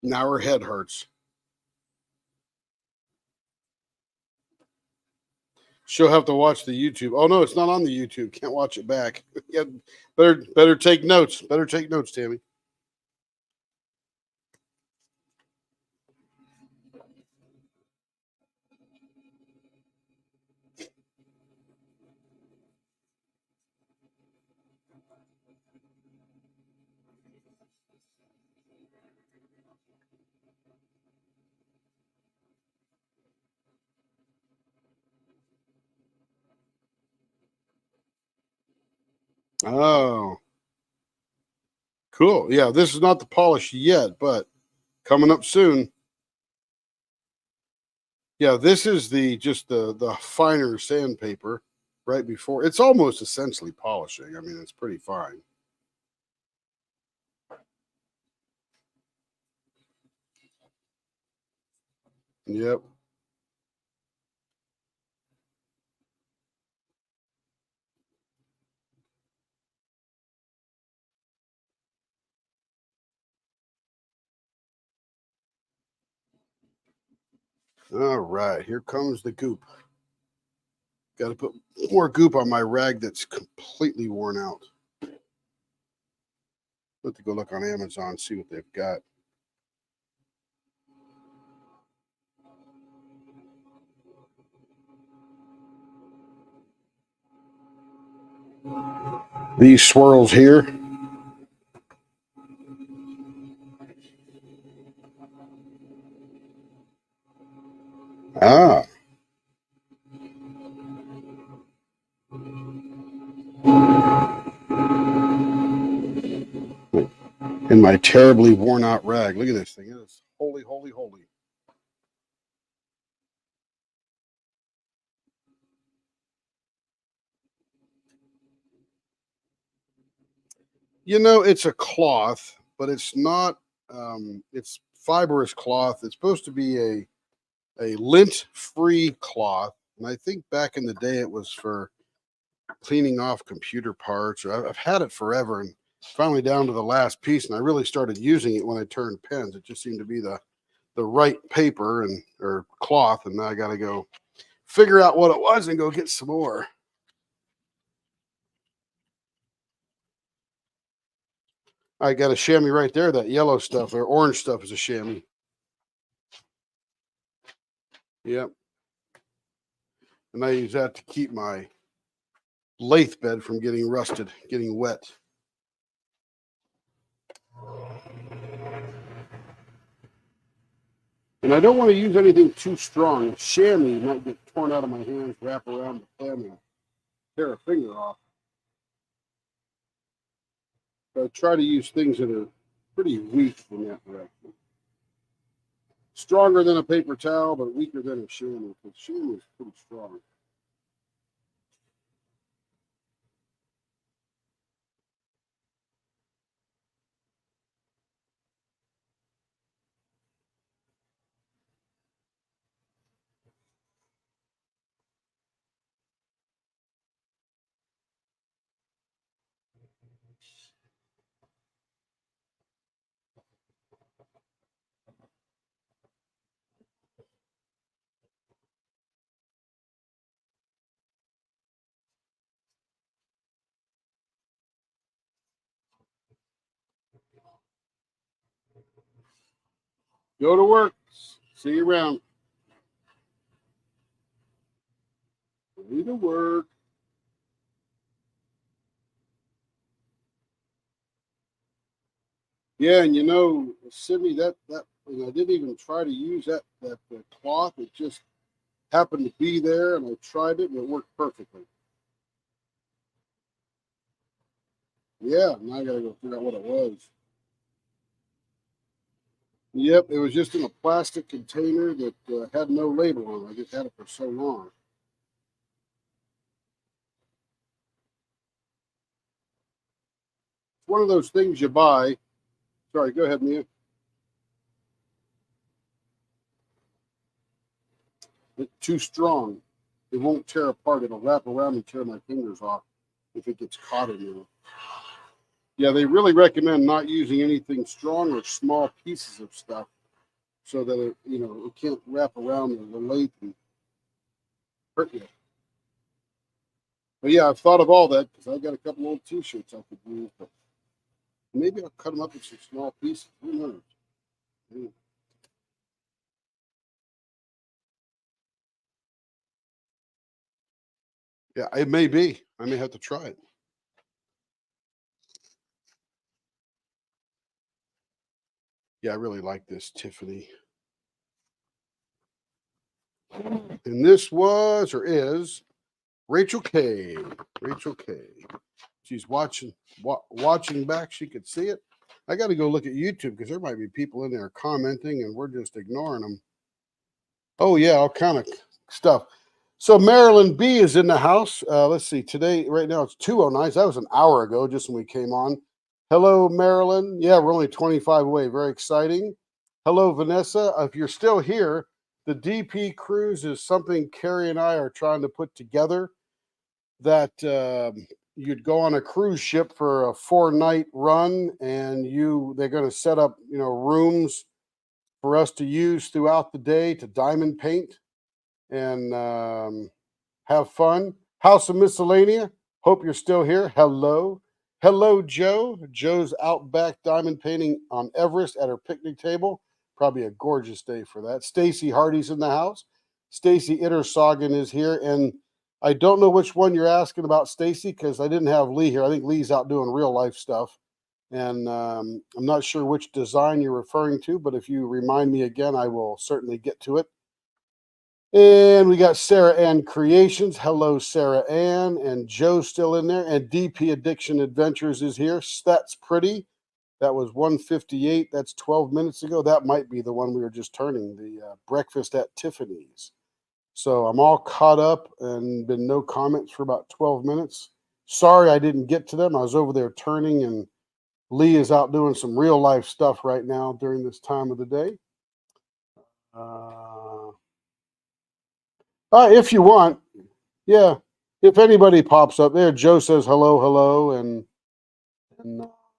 S1: Now her head hurts. She'll have to watch the YouTube. Oh no, it's not on the YouTube. Can't watch it back. Yeah, better take notes. Better take notes, Tammy. Oh, cool. Yeah, this is not the polish yet, but coming up soon. Yeah, this is the finer sandpaper right before. It's almost essentially polishing. I mean, it's pretty fine. Yep. All right, here comes the goop. Got to put more goop on my rag that's completely worn out. Let to go look on Amazon, see what they've got. These swirls here. Ah, in my terribly worn out rag. Look at this thing. It is holy, holy, holy. You know, it's a cloth, but it's not. It's fibrous cloth. It's supposed to be a lint-free cloth, and I think back in the day it was for cleaning off computer parts. Or I've had it forever, and finally down to the last piece, and I really started using it when I turned pens. It just seemed to be the right paper and or cloth, and now I got to go figure out what it was and go get some more. I got a chamois right there. That yellow stuff or orange stuff is a chamois. Yep. And I use that to keep my lathe bed from getting rusted, getting wet. And I don't want to use anything too strong. Chamois might get torn out of my hands, wrap around the pen, and tear a finger off. So I try to use things that are pretty weak in that direction. Stronger than a paper towel, but weaker than a chamois. Because chamois is pretty strong. Go to work. See you around. Go to work. Yeah, and Sydney, that I didn't even try to use that cloth. It just happened to be there, and I tried it, and it worked perfectly. Yeah, now I gotta go figure out what it was. Yep, it was just in a plastic container that had no label on it. I just had it for so long. It's one of those things you buy. Sorry, go ahead, Mia. It's too strong. It won't tear apart. It'll wrap around and tear my fingers off if it gets caught in there. Yeah, they really recommend not using anything strong or small pieces of stuff so that it can't wrap around the lathe and hurt you. But yeah, I've thought of all that because I got a couple old T-shirts I could use, but maybe I'll cut them up in some small pieces. Who knows? Yeah, it may be. I may have to try it. Yeah, I really like this Tiffany. And this was or is Rachel K. Rachel K. She's watching back. She could see it. I got to go look at YouTube because there might be people in there commenting and we're just ignoring them. Oh yeah, all kind of stuff. So Marilyn B is in the house. Let's see. Today, right now, it's 2:09. That was an hour ago, just when we came on. Hello, Marilyn. Yeah, we're only 25 away. Very exciting. Hello, Vanessa. If you're still here, the DP cruise is something Carrie and I are trying to put together. That you'd go on a cruise ship for a 4-night run, and they're going to set up rooms for us to use throughout the day to diamond paint and have fun. House of Miscellanea. Hope you're still here. Hello. Hello, Joe. Joe's out back diamond painting on Everest at her picnic table. Probably a gorgeous day for that. Stacy Hardy's in the house. Stacy Ittersagen is here. And I don't know which one you're asking about, Stacy, because I didn't have Lee here. I think Lee's out doing real life stuff. And I'm not sure which design you're referring to, but if you remind me again, I will certainly get to it. And we got Sarah Ann Creations. Hello, Sarah Ann. And Joe's still in there. And DP Addiction Adventures is here. That's pretty. That was 1:58. That's 12 minutes ago. That might be the one we were just turning, the Breakfast at Tiffany's. So I'm all caught up and been no comments for about 12 minutes. Sorry I didn't get to them. I was over there turning, and Lee is out doing some real life stuff right now during this time of the day. If you want, yeah. If anybody pops up there, Joe says hello, and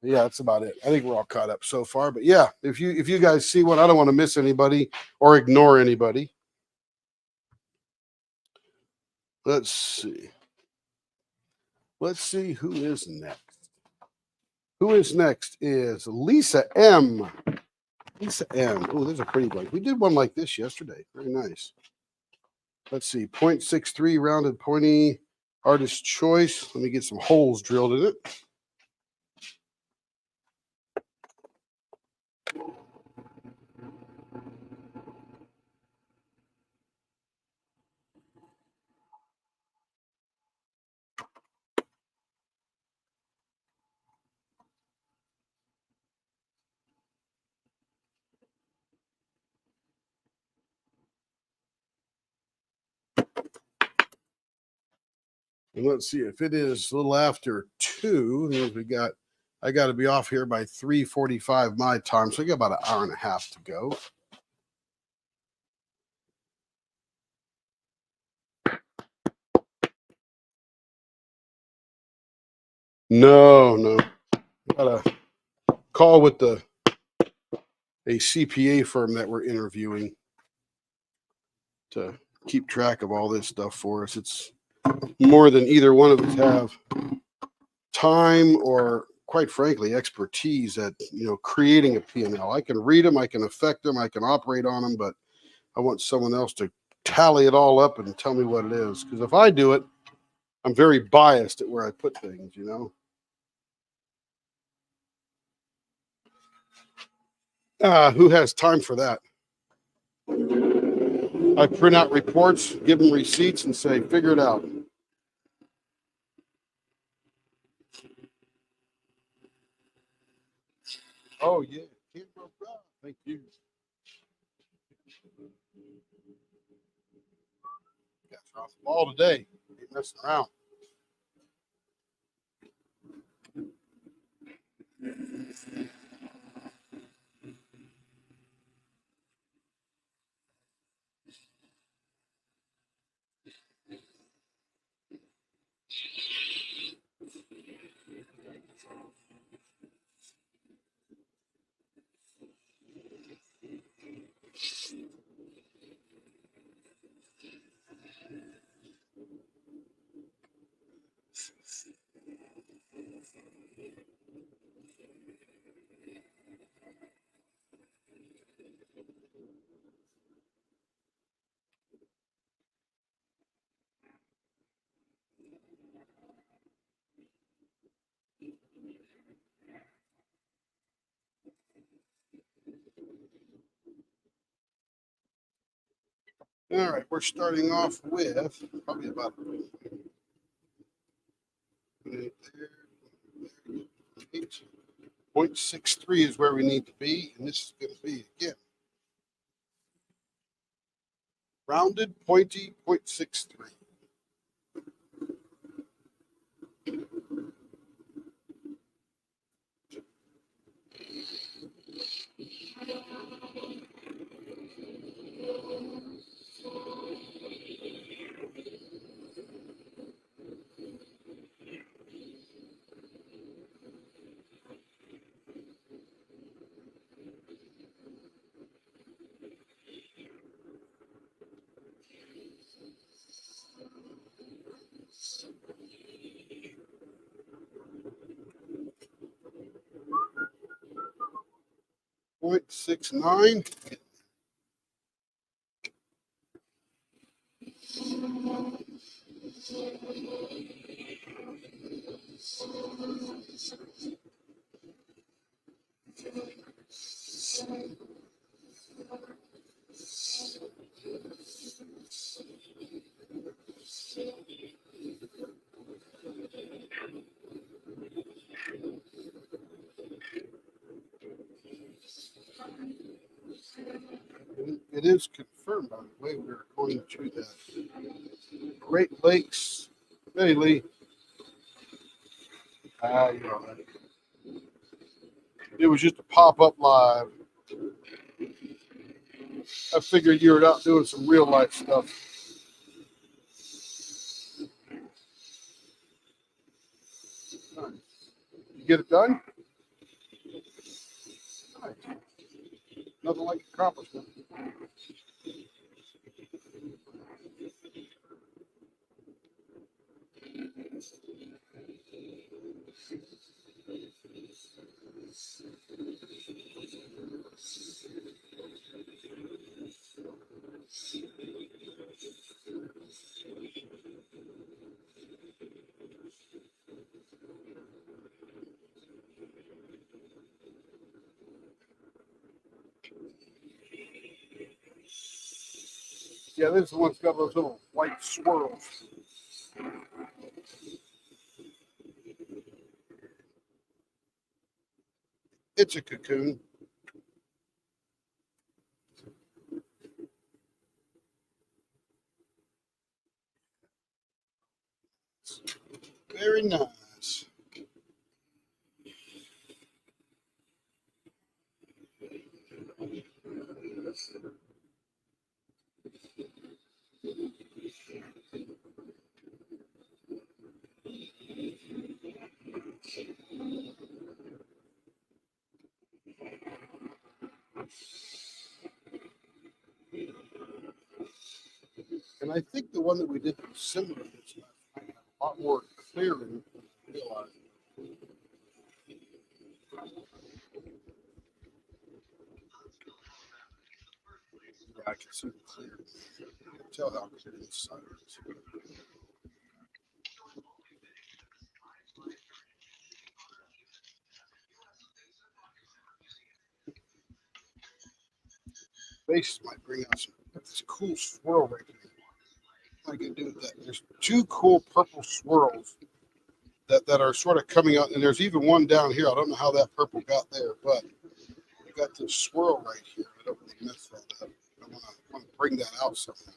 S1: yeah, that's about it. I think we're all caught up so far. But yeah, if you guys see one, I don't want to miss anybody or ignore anybody. Let's see. Let's see who is next. Who is next is Lisa M. Lisa M. Oh, there's a pretty one. We did one like this yesterday. Very nice. Let's see. 0.63 rounded pointy artist choice. Let me get some holes drilled in it. And let's see if it is a little after 2. I got to be off here by 3:45 my time, so I got about an hour and a half to go. No. Got a call with a CPA firm that we're interviewing to keep track of all this stuff for us. It's more than either one of us have time or quite frankly, expertise at, creating a P&L. I can read them, I can affect them, I can operate on them, but I want someone else to tally it all up and tell me what it is. Because if I do it, I'm very biased at where I put things, Who has time for that? I print out reports, give them receipts, and say, figure it out. Oh, yeah. Thank you. Guys are off the ball today. Ain't messing around. All right, we're starting off with probably about 0.63 is where we need to be, and this is going to be, again, rounded, pointy, 0.63. .69. It is confirmed, by the way, we're going to the Great Lakes. Hey, Lee. You're all right. It was just a pop-up live. I figured you were out doing some real life stuff. Nice. You get it done? Nice. Nothing like accomplishment. Yeah, this one's got those little white swirls. It's a cocoon. Very nice. And I think the one that we did was similar to this, a lot more clear than I realized. I can see it clear. Tell how clear this side is. Base might bring out some this cool swirl right here. What I can do with that? There's two cool purple swirls that are sort of coming out, and there's even one down here. I don't know how that purple got there, but we got this swirl right here. I don't want to mess that up. I want to bring that out somehow.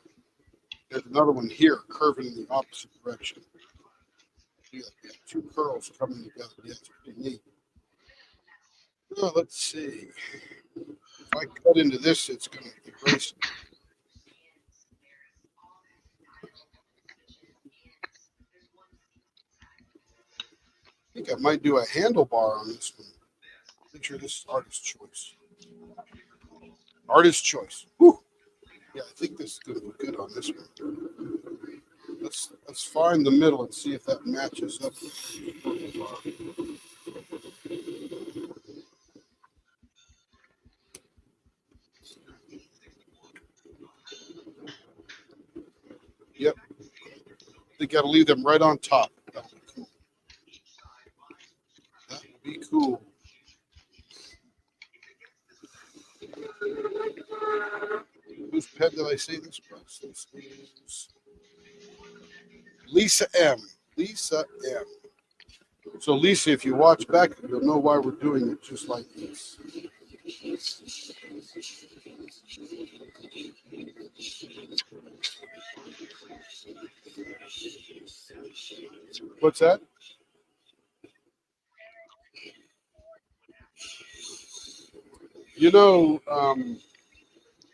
S1: There's another one here curving in the opposite direction. Yeah, two curls coming together. Yeah, it's pretty neat. Oh, let's see. If I cut into this, it's going to erase it. I think I might do a handlebar on this one. Make sure this is artist choice. Artist choice. Whew. Yeah, I think this is going to be good on this one. Let's find the middle and see if that matches up. Yep. They got to leave them right on top. That would be cool. That would be cool. Whose pen did I say this was? This is Lisa M. Lisa M. So Lisa, if you watch back, you'll know why we're doing it just like this. What's that? You know,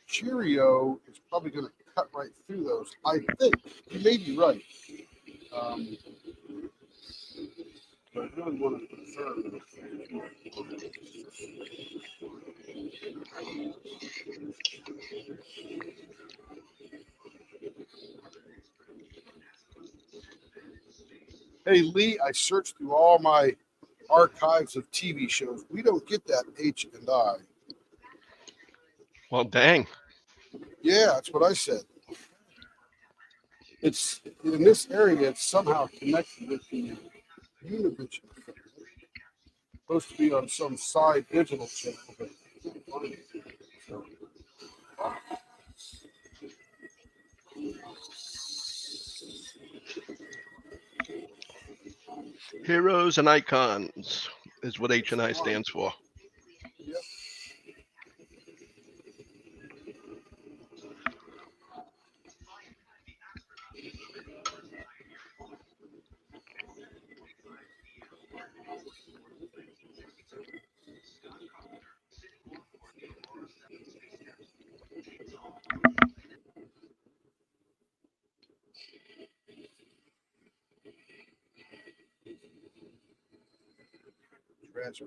S1: Cheerio is probably going to cut right through those. I think you may be right. But I really want to preserve. Hey Lee, I searched through all my archives of TV shows. We don't get that H and I.
S4: Well, dang.
S1: Yeah, that's what I said. It's in this area. It's somehow connected with the Univision. Supposed to be on some side digital channel, but I can't find it. So,
S4: Heroes and icons is what H&I stands for.
S1: yep. Transfer.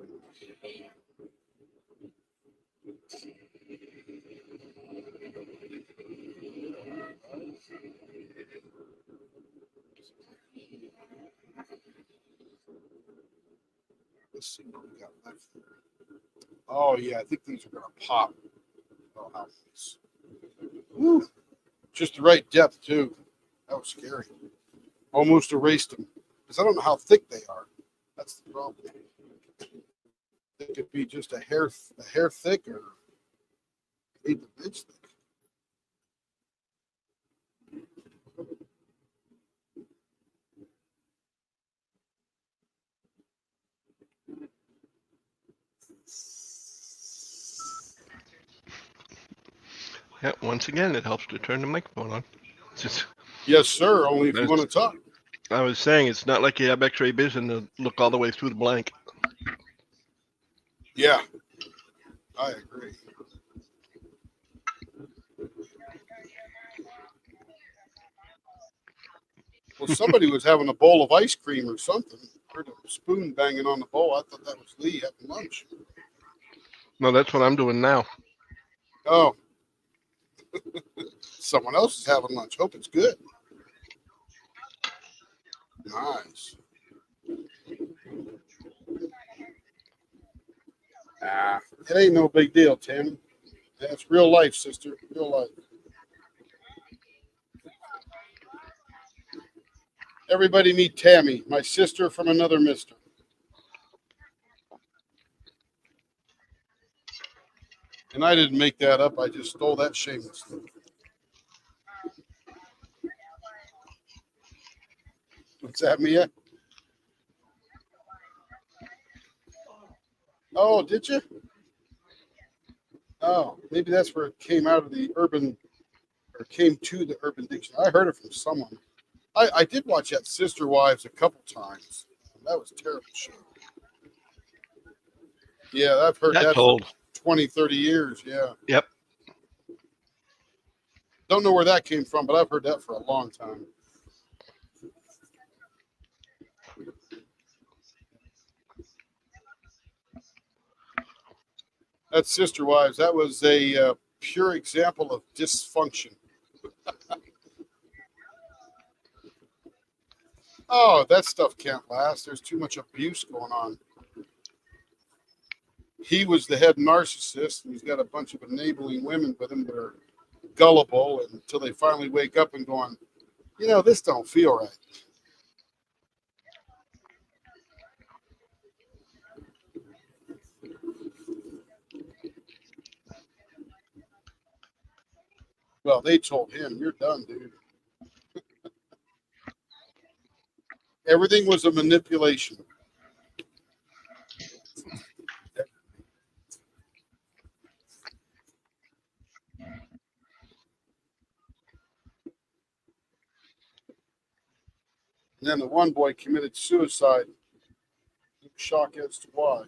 S1: Let's see what we got left there. Oh yeah, I think these are gonna pop. Oh, how nice. Woo. Just the right depth too. That was scary. Almost erased them because I don't know how thick they are. That's the problem. It could be just a hair thick or 1/8 thick.
S4: Yeah, once again, it helps to turn the microphone on. Just,
S1: Yes, sir. Only if you want to talk.
S4: I was saying, it's not like you have X-ray vision to look all the way through the blank.
S1: Yeah, I agree. Well, somebody was having a bowl of ice cream or something. Heard a spoon banging on the bowl. I thought that was Lee having lunch.
S4: No, that's what I'm doing now.
S1: Oh, someone else is having lunch. Hope it's good. Nice. It ain't no big deal, Tim. That's real life, sister. Real life. Everybody meet Tammy, my sister from another mister. And I didn't make that up. I just stole that shamelessly. What's that, Mia? Oh, did you? Oh, maybe that's where it came out of the urban, or came to the urban dictionary. I heard it from someone. I did watch that Sister Wives a couple times. That was a terrible show. Yeah, I've heard
S4: That's
S1: that for
S4: old.
S1: 20, 30 years. Yeah.
S4: Yep.
S1: Don't know where that came from, but I've heard that for a long time. That's Sister Wives. That was a pure example of dysfunction. Oh, that stuff can't last. There's too much abuse going on. He was the head narcissist, and he's got a bunch of enabling women with him that are gullible until they finally wake up and going, you know, this don't feel right. Well, they told him, you're done, dude. Everything was a manipulation. And then the one boy committed suicide. Shock as to why.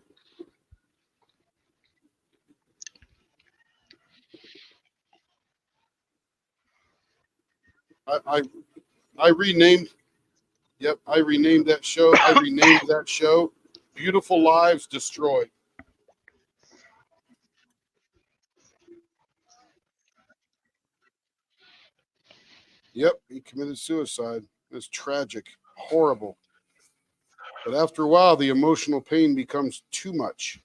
S1: I renamed. Yep, I renamed that show. I renamed that show Beautiful Lives Destroyed. Yep, he committed suicide. It's tragic, horrible. But after a while, the emotional pain becomes too much.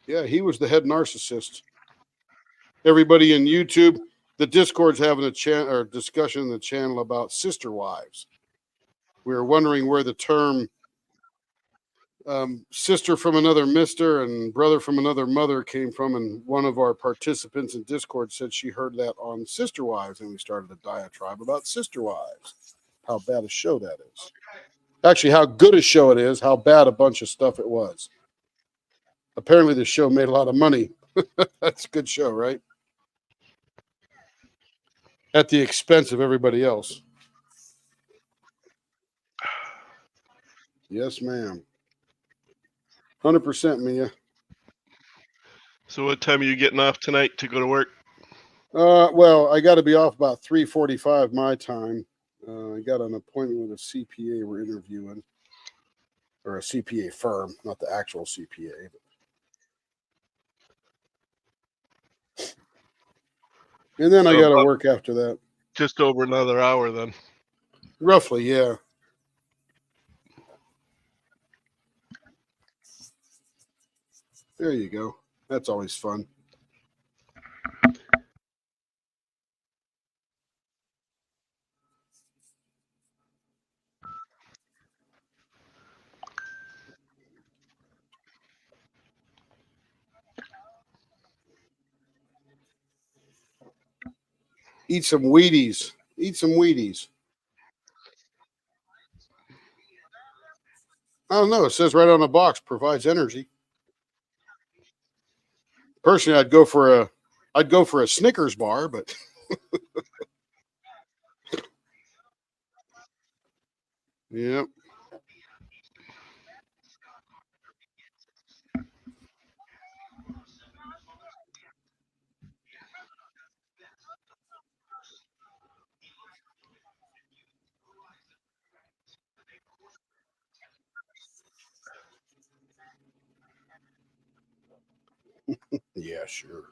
S1: Yeah, he was the head narcissist. Everybody in YouTube, the Discord's having a or discussion in the channel about sister wives. We were wondering where the term sister from another mister and brother from another mother came from, and one of our participants in Discord said she heard that on Sister Wives, and we started a diatribe about Sister Wives, how bad a show that is. Actually, how good a show it is, how bad a bunch of stuff it was. Apparently the show made a lot of money. That's a good show, right? At the expense of everybody else. Yes, ma'am. 100%, Mia.
S4: So what time are you getting off tonight to go to work?
S1: Well, I got to be off about 3:45 my time. I got an appointment with a CPA we're interviewing, or a CPA firm, not the actual CPA. And then I
S4: So
S1: got to
S4: about
S1: work after that.
S4: just over another hour then.
S1: Roughly, yeah. There you go. That's always fun. Eat some Wheaties. Eat some Wheaties. I don't know. It says right on the box, provides energy. Personally, I'd go for a Snickers bar, but yeah. Yeah, sure.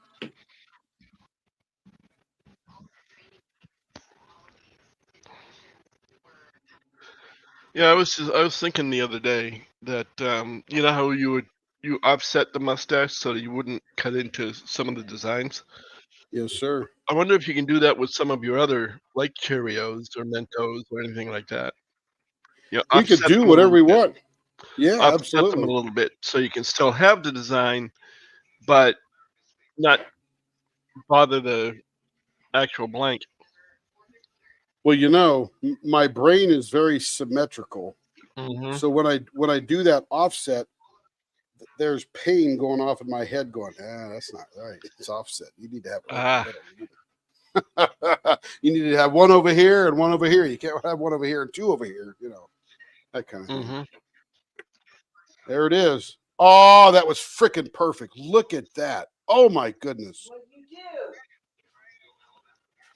S4: Yeah, I was thinking the other day that you know how you offset the mustache so that you wouldn't cut into some of the designs.
S1: Yes, sir.
S4: I wonder if you can do that with some of your other, like Cheerios or Mentos or anything like that. You know,
S1: We could
S4: offset
S1: do
S4: them a
S1: whatever
S4: little
S1: we
S4: bit.
S1: want. Yeah,
S4: Offset them a
S1: absolutely.
S4: little bit so you can still have the design, but not bother the actual blank.
S1: Well, you know, my brain is very symmetrical.
S4: Hmm.
S1: So when I do that offset, there's pain going off in my head going, that's not right. It's offset. You need to have it right in
S4: Ah,
S1: the middle. You need to have one over here and one over here. You can't have one over here and two over here, you know, that kind of thing.
S4: hmm.
S1: There it is. Oh, that was freaking perfect. Look at that. Oh my goodness.
S2: What you do?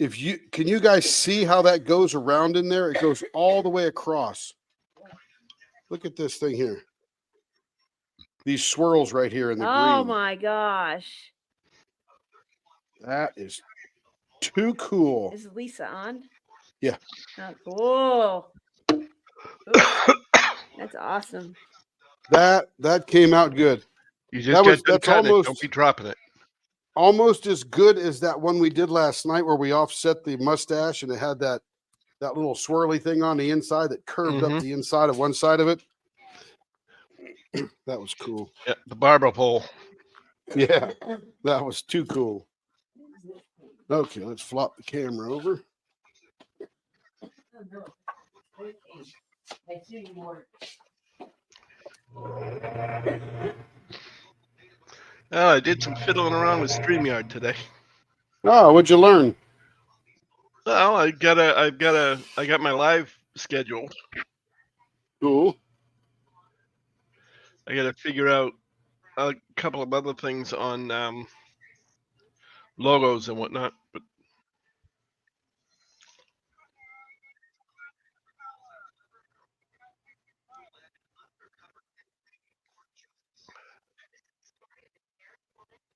S1: If you can you guys see how that goes around in there? It goes all the way across. Look at this thing here. These swirls right here in the
S5: Oh
S1: green.
S5: my gosh.
S1: That is too cool.
S5: Is Lisa on?
S1: Yeah.
S5: Oh, cool. Oops. That's awesome.
S1: That came out good.
S4: You just got done
S1: That's
S4: cutting it. Don't
S1: almost
S4: be dropping it.
S1: almost as good as that one we did last night where we offset the mustache and it had that little swirly thing on the inside that curved up
S4: Mhm.
S1: the inside of one side of it. That was cool.
S4: Yeah, the barber pole.
S1: Yeah, that was too cool. Okay, let's flop the camera over.
S2: I see you more.
S4: Oh, I did some fiddling around with StreamYard today.
S1: Oh, what'd you learn?
S4: Well, I got my live scheduled.
S1: Cool.
S4: I got to figure out a couple of other things on logos and whatnot. But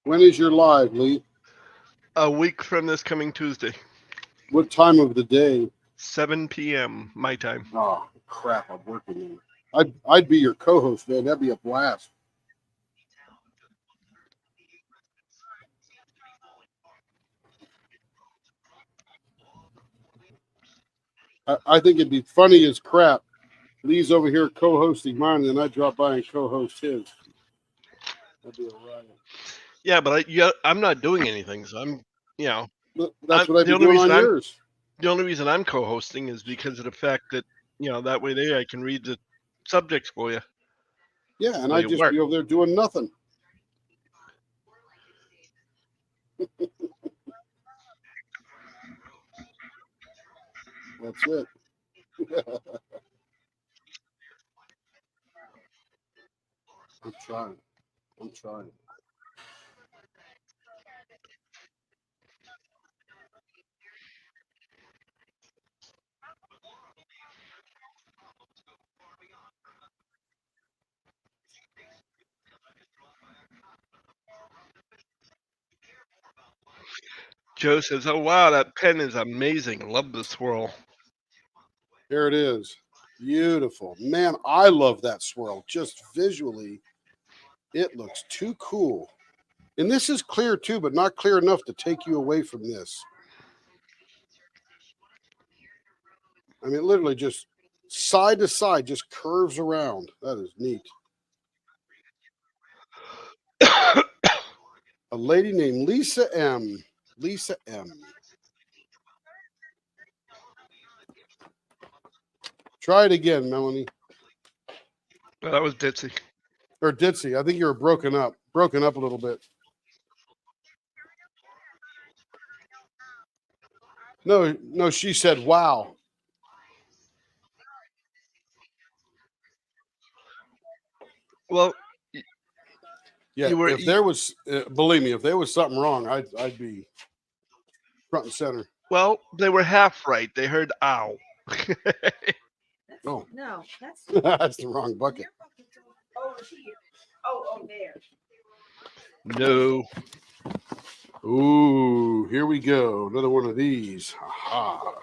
S1: When is your live, Lee?
S4: a week from this coming Tuesday,
S1: What time of the day?
S4: 7 p.m. my time.
S1: Oh crap! I'm working. I'd be your co-host, man. That'd be a blast. I think it'd be funny as crap. Lee's over here co-hosting mine, and then I drop by and co-host his. That'd be a riot.
S4: Yeah, but I'm not doing anything, so I'm, you know,
S1: But that's what I'd
S4: the
S1: be
S4: only
S1: doing
S4: reason
S1: on
S4: I'm
S1: yours.
S4: the only reason I'm co-hosting is because of the fact that that way there I can read the subjects for you.
S1: Yeah, and
S4: Well,
S1: I'd
S4: you
S1: just
S4: work.
S1: be over there doing nothing. That's it. I'm trying. I'm trying.
S4: Joe says, "Oh wow, that pen is amazing. Love the swirl."
S1: There it is. Beautiful. Man, I love that swirl. Just visually, it looks too cool. And this is clear too, but not clear enough to take you away from this. I mean, literally just side to side, just curves around. That is neat. A lady named Lisa M. Lisa M. Try it again, Melanie.
S4: Well, that was ditzy.
S1: Or Ditzy. I think you were broken up a little bit. No, she said, wow.
S4: Well,
S1: Yeah,
S4: you were
S1: if there was, believe me, if there was something wrong, I'd be front and center.
S4: well, they were half right. They heard "ow."
S1: Oh,
S5: No, that's
S1: that's the wrong bucket.
S2: Over here. Oh, there.
S4: No.
S1: Ooh, here we go. Another one of these. Aha.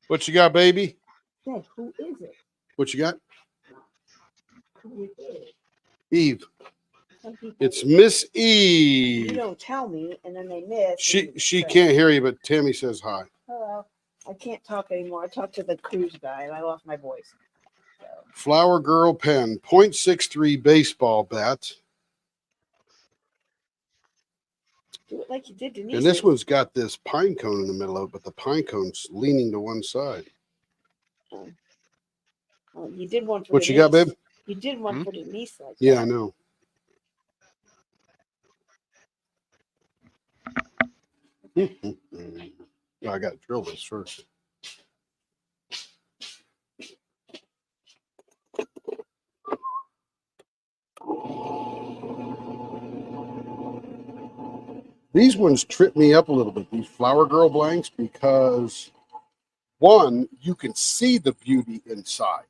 S1: What you got, baby?
S2: Say, who is it?
S1: What you got?
S2: Who is it?
S1: Eve.
S2: Some people,
S1: It's Miss
S2: you
S1: Eve.
S2: don't tell me, and then they miss.
S1: She
S2: and
S1: she
S2: say,
S1: can't hear you, but Tammy says hi.
S2: Hello. I can't talk anymore. I talked to the cruise guy, and I lost my voice. So,
S1: Flower Girl pen, .63 baseball bat.
S2: do it like you did Denise.
S1: And this one's got this pine cone in the middle of it, but the pine cone's leaning to one side.
S2: Oh, you did one for
S1: What you got,
S2: Denise.
S1: babe?
S2: You did one
S4: Hmm?
S2: for Denise like
S1: Yeah,
S2: that.
S1: I know. Oh, I got to drill this first. These ones trip me up a little bit, these Flower Girl blanks, because one, you can see the beauty inside.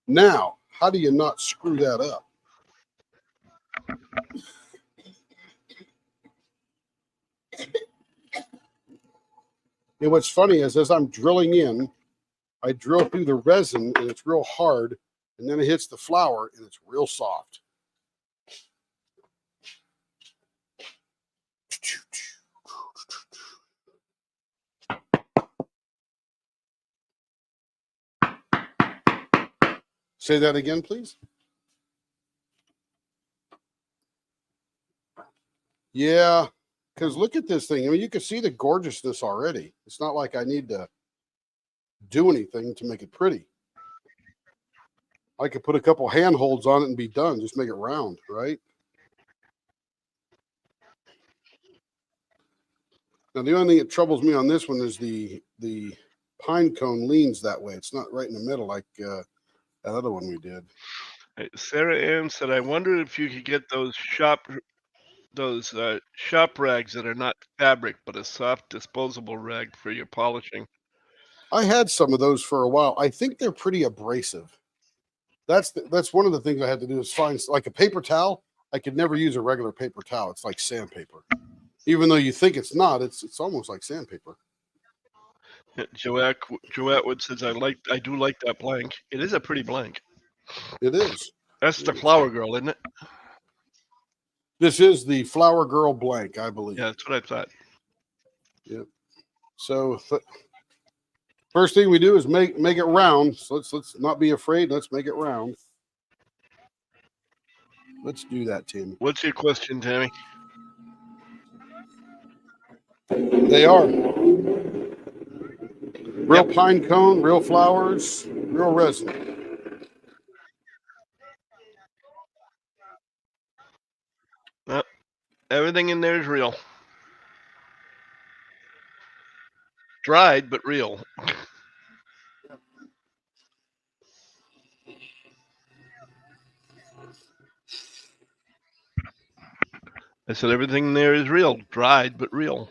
S1: Now, how do you not screw that up? And what's funny is as I'm drilling in, I drill through the resin and it's real hard, and then it hits the flower and it's real soft. Say that again, please. Yeah, because look at this thing. I mean, you can see the gorgeousness already. It's not like I need to do anything to make it pretty. I could put a couple handholds on it and be done. Just make it round, right? Now, the only thing that troubles me on this one is the pine cone leans that way. It's not right in the middle like that other one we did.
S4: Sarah Ann said, "I wondered if you could get those shop rags that are not fabric but a soft disposable rag for your polishing."
S1: I had some of those for a while. I think they're pretty abrasive. That's one of the things I had to do is find like a paper towel. I could never use a regular paper towel. It's like sandpaper. Even though you think it's not, it's almost like sandpaper.
S4: Joette Wood says, I do like that blank. It is a pretty blank.
S1: It is.
S4: That's the Flower Girl, isn't it?
S1: This is the Flower Girl blank, I believe.
S4: Yeah, that's what I thought.
S1: Yep. So first thing we do is make it round. So let's not be afraid. Let's make it round. Let's do that, Tim.
S4: What's your question, Tammy?
S1: They are real pine cone, real flowers, real resin.
S4: Everything in there is real. Dried, but real. I said everything there is real. Dried, but real.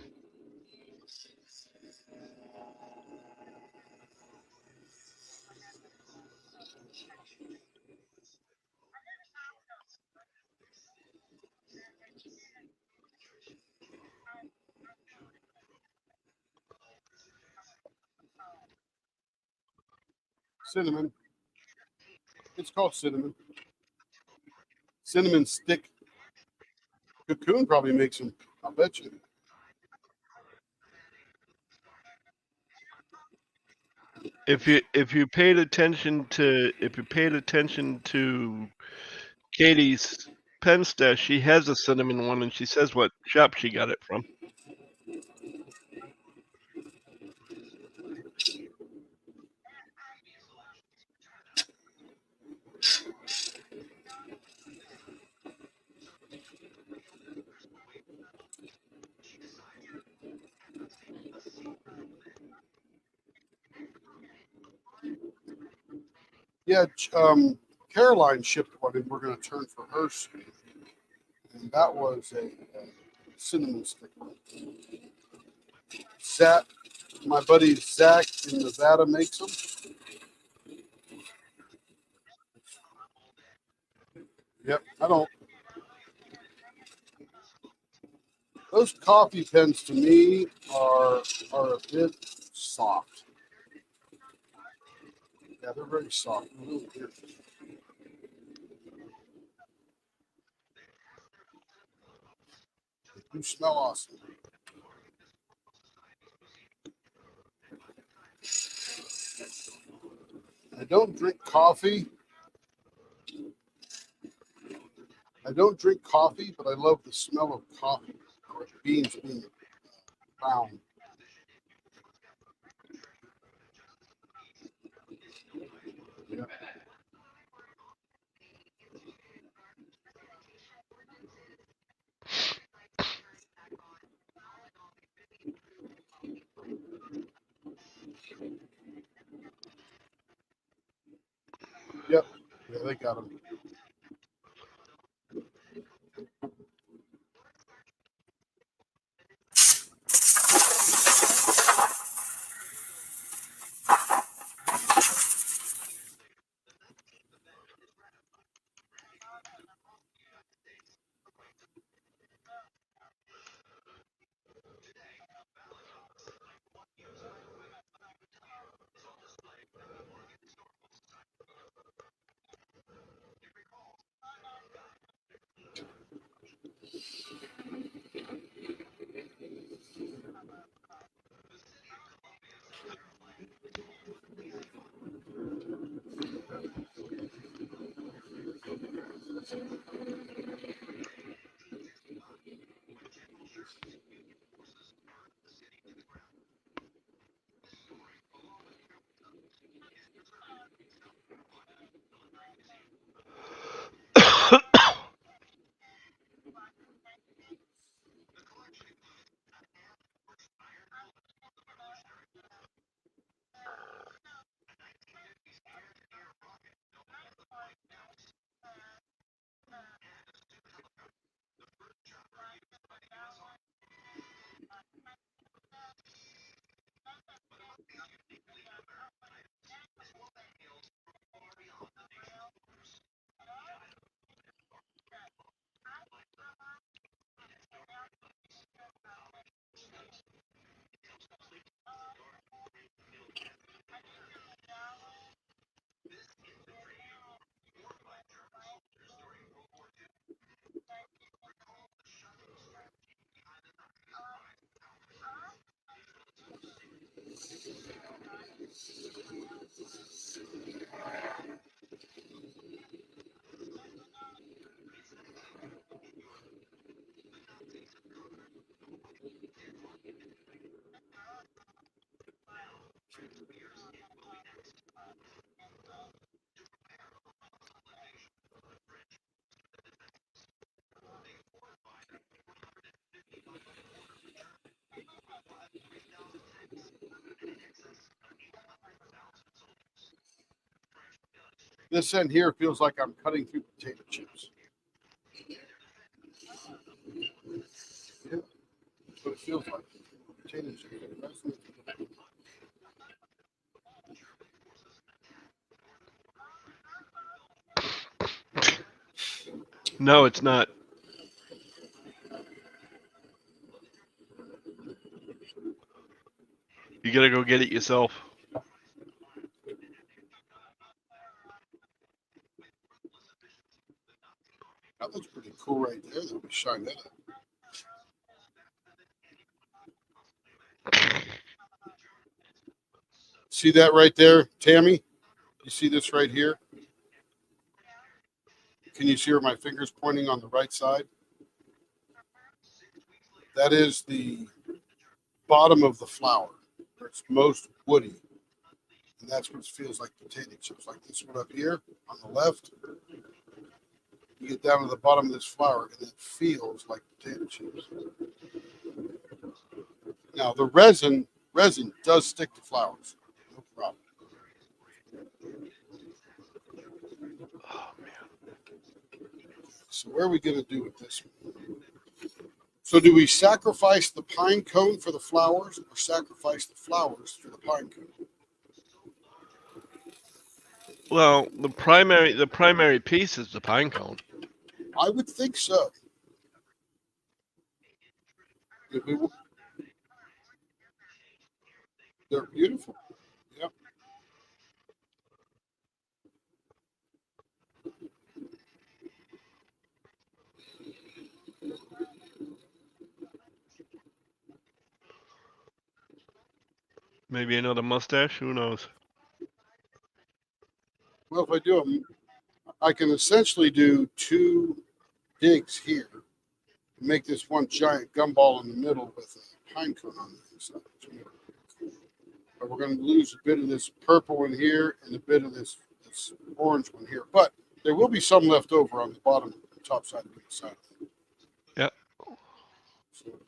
S1: Cinnamon. It's called cinnamon. Cinnamon stick. Cocoon probably makes them. I'll bet you.
S4: If you paid attention to Katie's pen stash, she has a cinnamon one, and she says what shop she got it from.
S1: Yeah, Caroline shipped one, and we're going to turn for her soon. And that was a cinnamon stick. Zach, my buddy Zach in Nevada makes them. Yep, I don't Those coffee pens to me are a bit soft. Yeah, they're very soft. Really weird. They do smell awesome. I don't drink coffee. But I love the smell of coffee or beans being ground. Yeah. Yep. Yeah, they got them. This end here feels like I'm cutting through potato chips. Yeah, that's what it feels like. Potato chips.
S4: No, it's not. You gotta go get it yourself.
S1: That looks pretty cool right there. That we shine that up. See that right there, Tammy? You see this right here? Can you see where my finger's pointing on the right side? That is the bottom of the flower, where it's most woody. And that's what it feels like potato chips, like this one up here on the left. You get down to the bottom of this flower, and it feels like potato chips. Now, the resin does stick to flowers. No problem.
S4: Oh man.
S1: So where are we going to do with this one? So do we sacrifice the pine cone for the flowers or sacrifice the flowers for the pine cone?
S4: Well, the primary piece is the pine cone.
S1: I would think so. If we- They're beautiful. Yep.
S4: Maybe another mustache. Who knows?
S1: Well, if I do them, I can essentially do 2 digs here, make this one giant gumball in the middle with a pine cone on the inside. But we're going to lose a bit of this purple one here and a bit of this orange one here. But there will be some left over on the bottom, the top side of the side.
S4: Yep.
S1: So,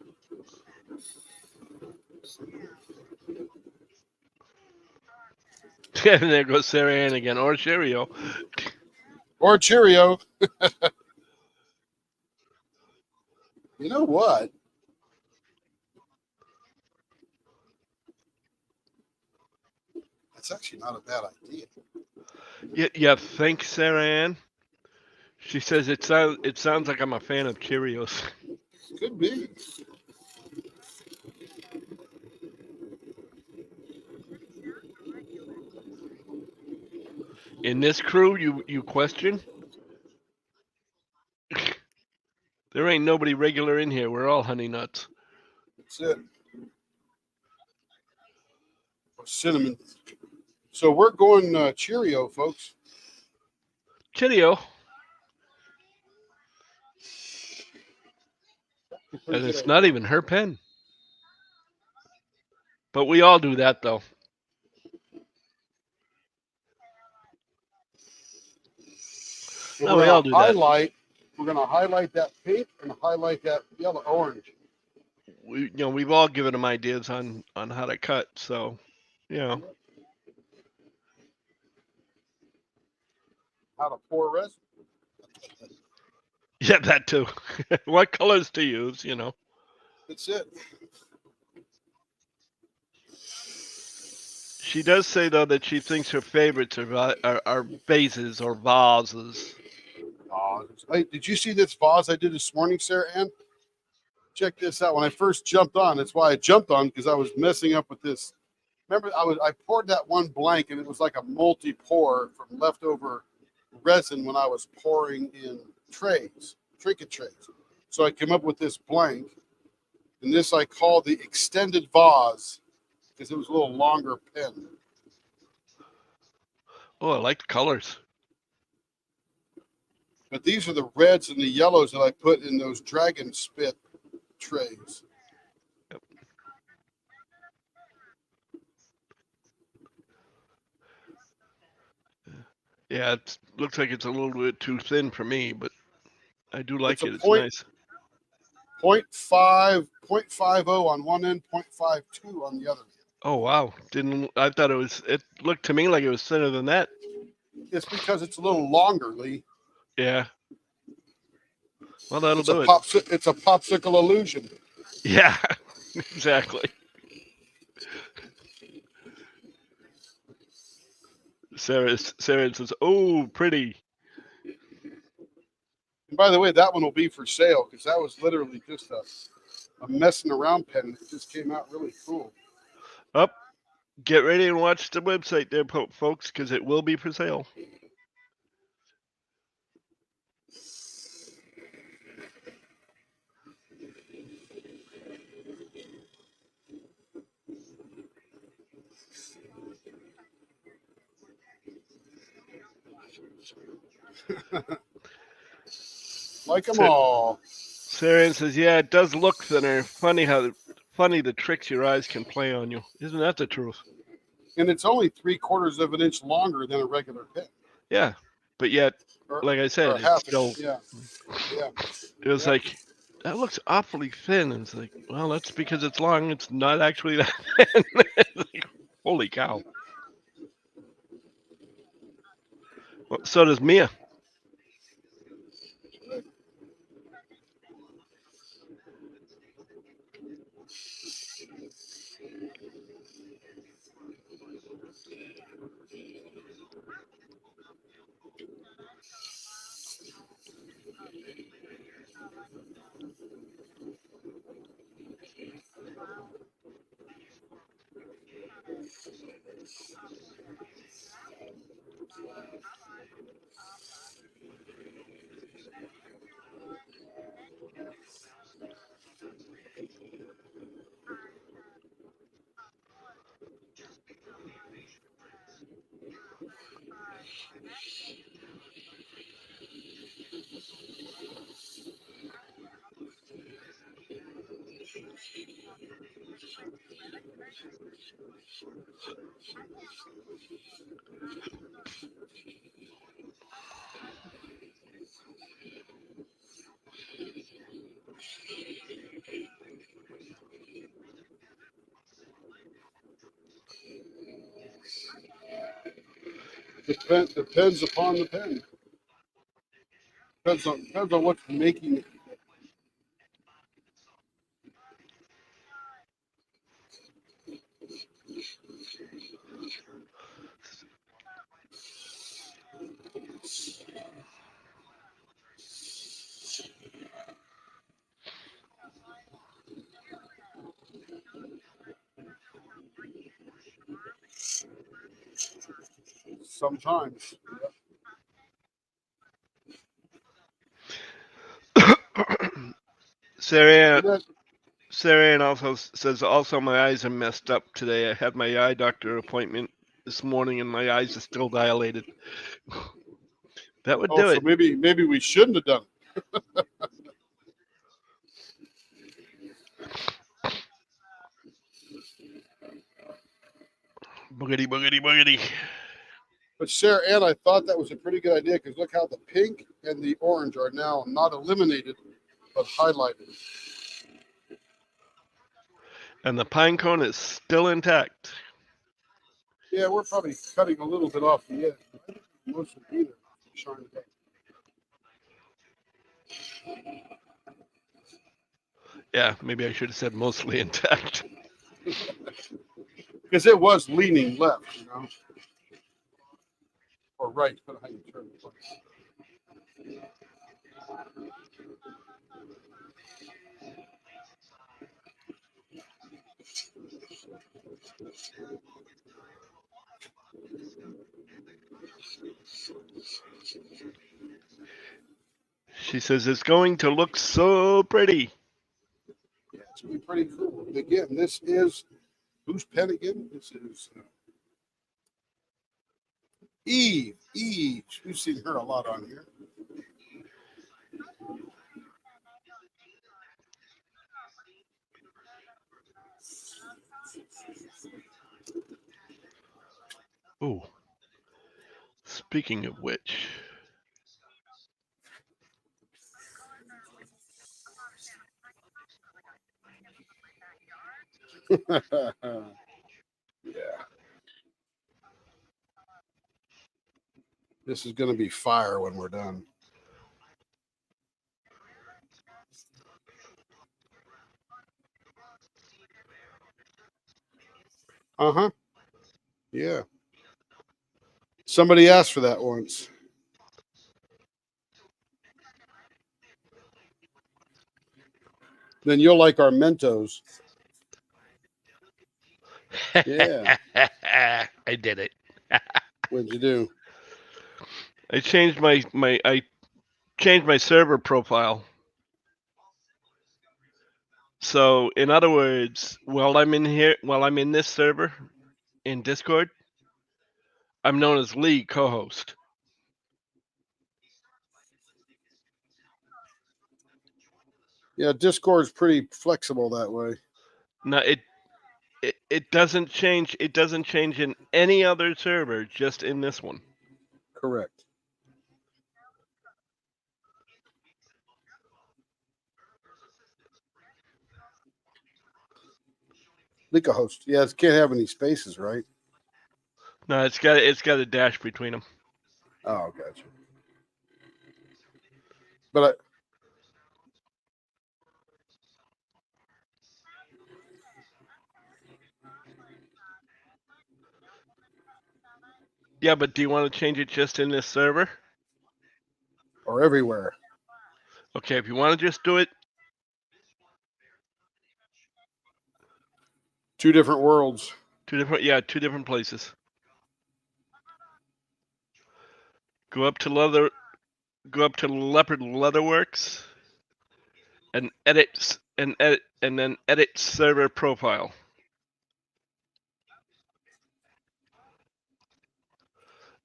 S4: And there goes Sarah Ann again, or Cheerio.
S1: or Cheerio. You know what? That's actually not a bad idea.
S4: Yeah, thanks, Sarah Ann. She says it sounds like I'm a fan of Cheerios.
S1: Could be.
S4: In this crew, you question? There ain't nobody regular in here. We're all honey nuts.
S1: That's it. Or cinnamon. So we're going Cheerio, folks.
S4: Cheerio.
S1: Pretty
S4: And
S1: good
S4: it's
S1: idea.
S4: not even her pen. But we all do that, though.
S1: So
S4: No,
S1: we're
S4: we all
S1: gonna
S4: do that.
S1: highlight. We're going to highlight that pink and highlight that yellow, orange.
S4: We've all given them ideas on how to cut. So,
S1: How to pour resin.
S4: yeah, that too. What colors to use?
S1: That's it.
S4: She does say though that she thinks her favorites are vases or vases.
S1: Hey, did you see this vase I did this morning, Sarah Ann? Check this out. When I first jumped on, that's why I jumped on, because I was messing up with this. Remember, I poured that one blank, and it was like a multi-pour from leftover resin when I was pouring in trays, trinket trays. So I came up with this blank, and this I called the extended vase because it was a little longer pen.
S4: Oh, I like the colors.
S1: But these are the reds and the yellows that I put in those dragon spit trays.
S4: Yeah, it looks like it's a little bit too thin for me, but I do like
S1: It's a
S4: it. It's
S1: point-
S4: nice.
S1: 0.50 on one end, 0.52 on the other.
S4: Oh wow! I thought it looked to me like it was thinner than that.
S1: It's because it's a little longer, Lee.
S4: Yeah. Well, that'll
S1: It's
S4: do
S1: a
S4: it.
S1: it's a popsicle illusion.
S4: Yeah, exactly. Sarah says, "Oh, pretty."
S1: And by the way, that one will be for sale because that was literally just a messing around pen. It just came out really cool.
S4: Up. Get ready and watch the website there, folks, because it will be for sale.
S1: Like them all.
S4: Sarah says, "Yeah, it does look thinner. Funny the tricks your eyes can play on you. Isn't that the truth?"
S1: And it's only 3/4 of an inch longer than a regular pen.
S4: Yeah, but yet,
S1: Or,
S4: like I
S1: or
S4: said,
S1: a half
S4: it's still.
S1: inch. Yeah. Yeah.
S4: It was
S1: Yeah.
S4: like, that looks awfully thin. And it's like, well, that's because it's long. It's not actually that thin. Like, holy cow. Well, so does Mia.
S1: Depends upon the pen. Depends on what's making it. Sometimes.
S4: Sarah
S1: And that,
S4: Ann also says, also my eyes are messed up today. I had my eye doctor appointment this morning and my eyes are still dilated. That would do
S1: so
S4: it.
S1: maybe we shouldn't have done it.
S4: Boogity, boogity, boogity.
S1: But Sarah Ann, I thought that was a pretty good idea because look how the pink and the orange are now not eliminated, but highlighted.
S4: And the pine cone is still intact.
S1: Yeah, we're probably cutting a little bit off the edge. Most of either. Shine it up.
S4: Yeah, maybe I should have said mostly intact.
S1: Because it was leaning left, you know, or right, but how you turn it.
S4: She says it's going to look so pretty.
S1: Yeah, it's gonna be pretty cool. Again, this is whose pen again? This is Eve. Eve. We've seen her a lot on here.
S4: Ooh. Speaking of which,
S1: Yeah. This is going to be fire when we're done. Uh-huh. Yeah. Somebody asked for that once. Then you'll like our Mentos. Yeah.
S4: I did it.
S1: What'd you do?
S4: I changed my server profile. So in other words, while I'm in this server in Discord, I'm known as Lee co-host.
S1: Yeah, Discord's pretty flexible that way.
S4: Now it doesn't change. It doesn't change in any other server, just in this one.
S1: Correct. Lika host. Yeah, it can't have any spaces, right?
S4: No, it's got a dash between them.
S1: Oh, gotcha. But
S4: Yeah, but do you want to change it just in this server?
S1: or everywhere.
S4: Okay, if you want to just do it,
S1: Two different worlds.
S4: two different places. Go up to Leopard Leatherworks and then edit server profile.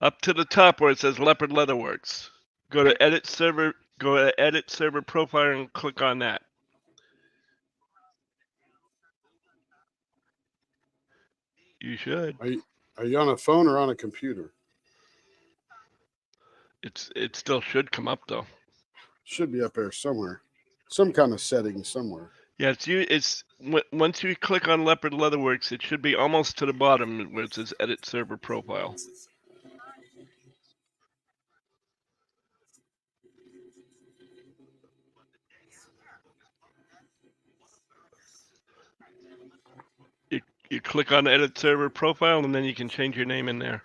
S4: Up to the top where it says Leopard Leatherworks. Go to edit server profile and click on that. You should.
S1: Are Are you on a phone or on a computer?
S4: It still should come up though.
S1: Should be up there somewhere. Some kind of setting somewhere.
S4: Yeah, once you click on Leopard Leatherworks, it should be almost to the bottom where it says Edit Server Profile. You click on Edit Server Profile, and then you can change your name in there.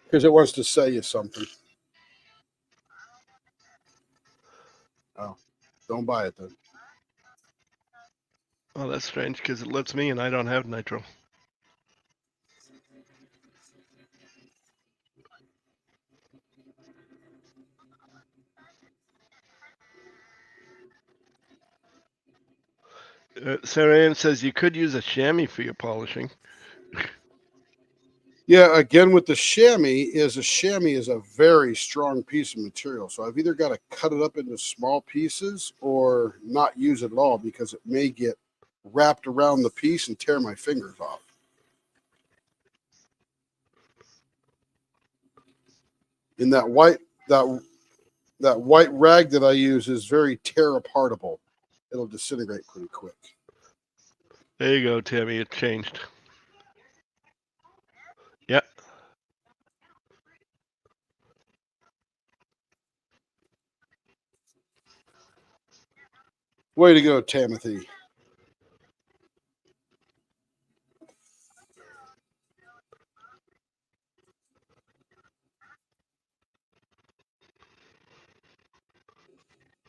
S1: Because it wants to say you something. Oh, don't buy it then.
S4: Oh, that's strange because it lets me, and I don't have Nitro. Sarah Ann says you could use a chamois for your polishing.
S1: Yeah, again with the chamois is a very strong piece of material. So I've either got to cut it up into small pieces or not use it at all because it may get wrapped around the piece and tear my fingers off. And that white rag that I use is very tear apartable. It'll disintegrate pretty quick.
S4: There you go, Tammy. It changed. Yep.
S1: Way to go, Timothy.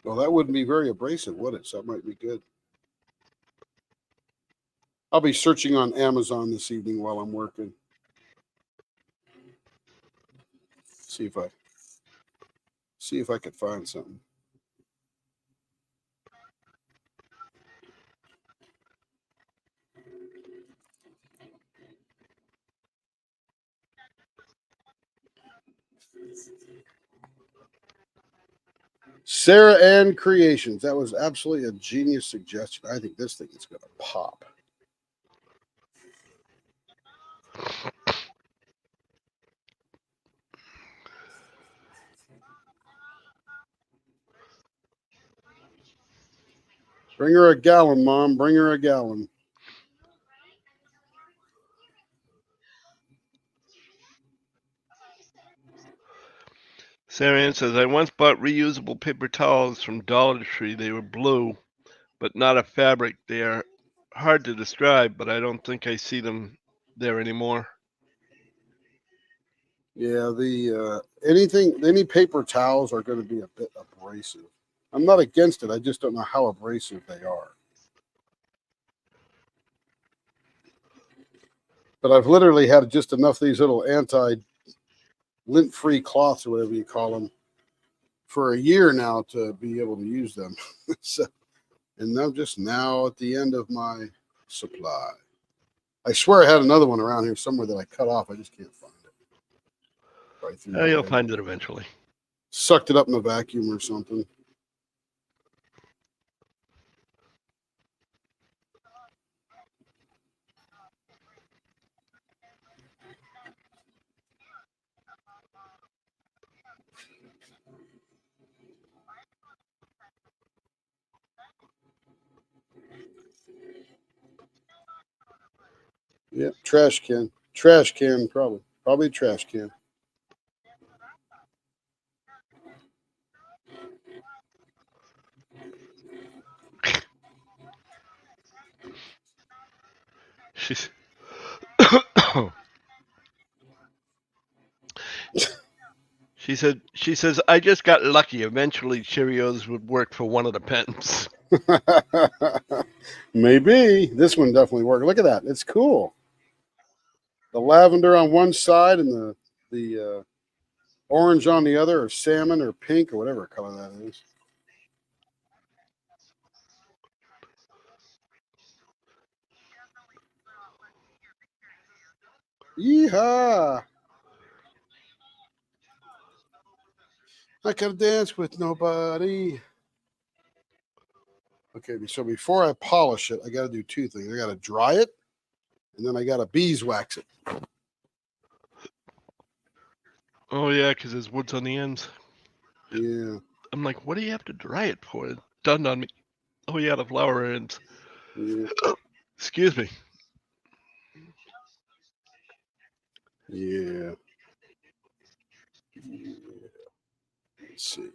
S1: Well, that wouldn't be very abrasive, would it? So that might be good. I'll be searching on Amazon this evening while I'm working. See if I could find something. Sarah Ann Creations. That was absolutely a genius suggestion. I think this thing is going to pop. Bring her a gallon, Mom. Bring her a gallon.
S4: Sarah Ann says, I once bought reusable paper towels from Dollar Tree. They were blue, but not a fabric. They are hard to describe, but I don't think I see them there anymore.
S1: Yeah, any paper towels are going to be a bit abrasive. I'm not against it. I just don't know how abrasive they are. But I've literally had just enough of these little lint-free cloths or whatever you call them for a year now to be able to use them. So, and I'm just now at the end of my supply. I swear I had another one around here somewhere that I cut off. I just can't find it.
S4: You'll find it eventually.
S1: Sucked it up in a vacuum or something. Yep, trash can. Trash can, probably. Probably a trash can.
S4: She says, I just got lucky. Eventually Cheerios would work for one of the pens.
S1: Maybe. This one definitely worked. Look at that. It's cool. The lavender on one side and the orange on the other, or salmon or pink or whatever color that is. Yeehaw! I can dance with nobody. Okay, so before I polish it, I got to do two things. I got to dry it, and then I got to beeswax it.
S4: Oh yeah, because there's woods on the ends.
S1: Yeah.
S4: I'm like, what do you have to dry it for? It dawned on me. Oh yeah, the flower ends.
S1: Yeah.
S4: Excuse me.
S1: Yeah. Let's see.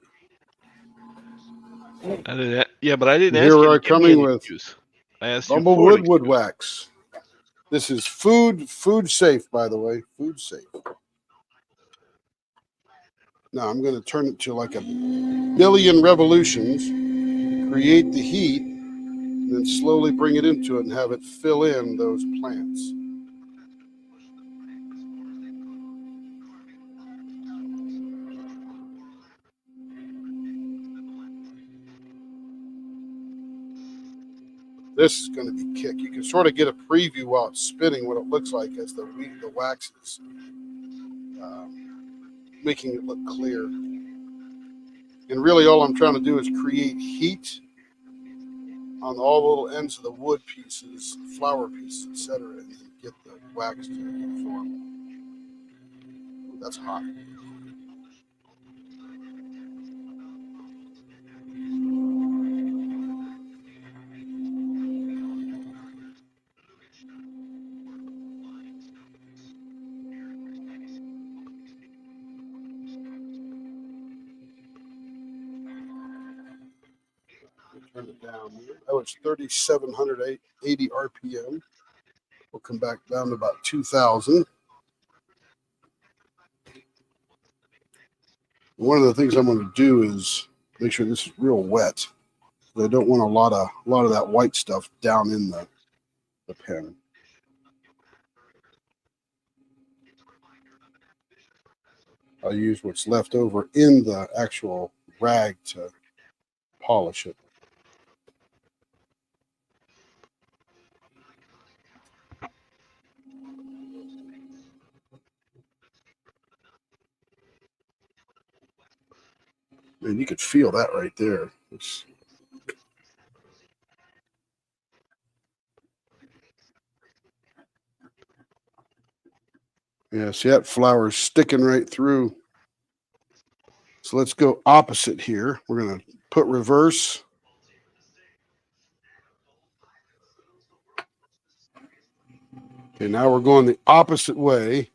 S4: I didn't. Yeah, but I didn't
S1: Here
S4: ask
S1: we
S4: you
S1: are
S4: to give me
S1: coming
S4: any
S1: with
S4: excuse. I asked you for
S1: Bumblewood
S4: an
S1: wood
S4: excuse.
S1: wax. This is food safe, by the way. Food safe. Now I'm going to turn it to like a billion revolutions, create the heat, and then slowly bring it into it and have it fill in those plants. This is going to be kick. You can sort of get a preview while it's spinning what it looks like as the wax is making it look clear. And really all I'm trying to do is create heat on all the little ends of the wood pieces, flower pieces, etc., and get the wax to absorb. Ooh, that's hot. Turn it down. Oh, it's 3,780 RPM. We'll come back down to about 2,000. One of the things I'm going to do is make sure this is real wet. I don't want a lot of that white stuff down in the pen. I'll use what's left over in the actual rag to polish it. And you could feel that right there. Yeah, see that flower's sticking right through. So let's go opposite here. We're going to put reverse. Okay, now we're going the opposite way.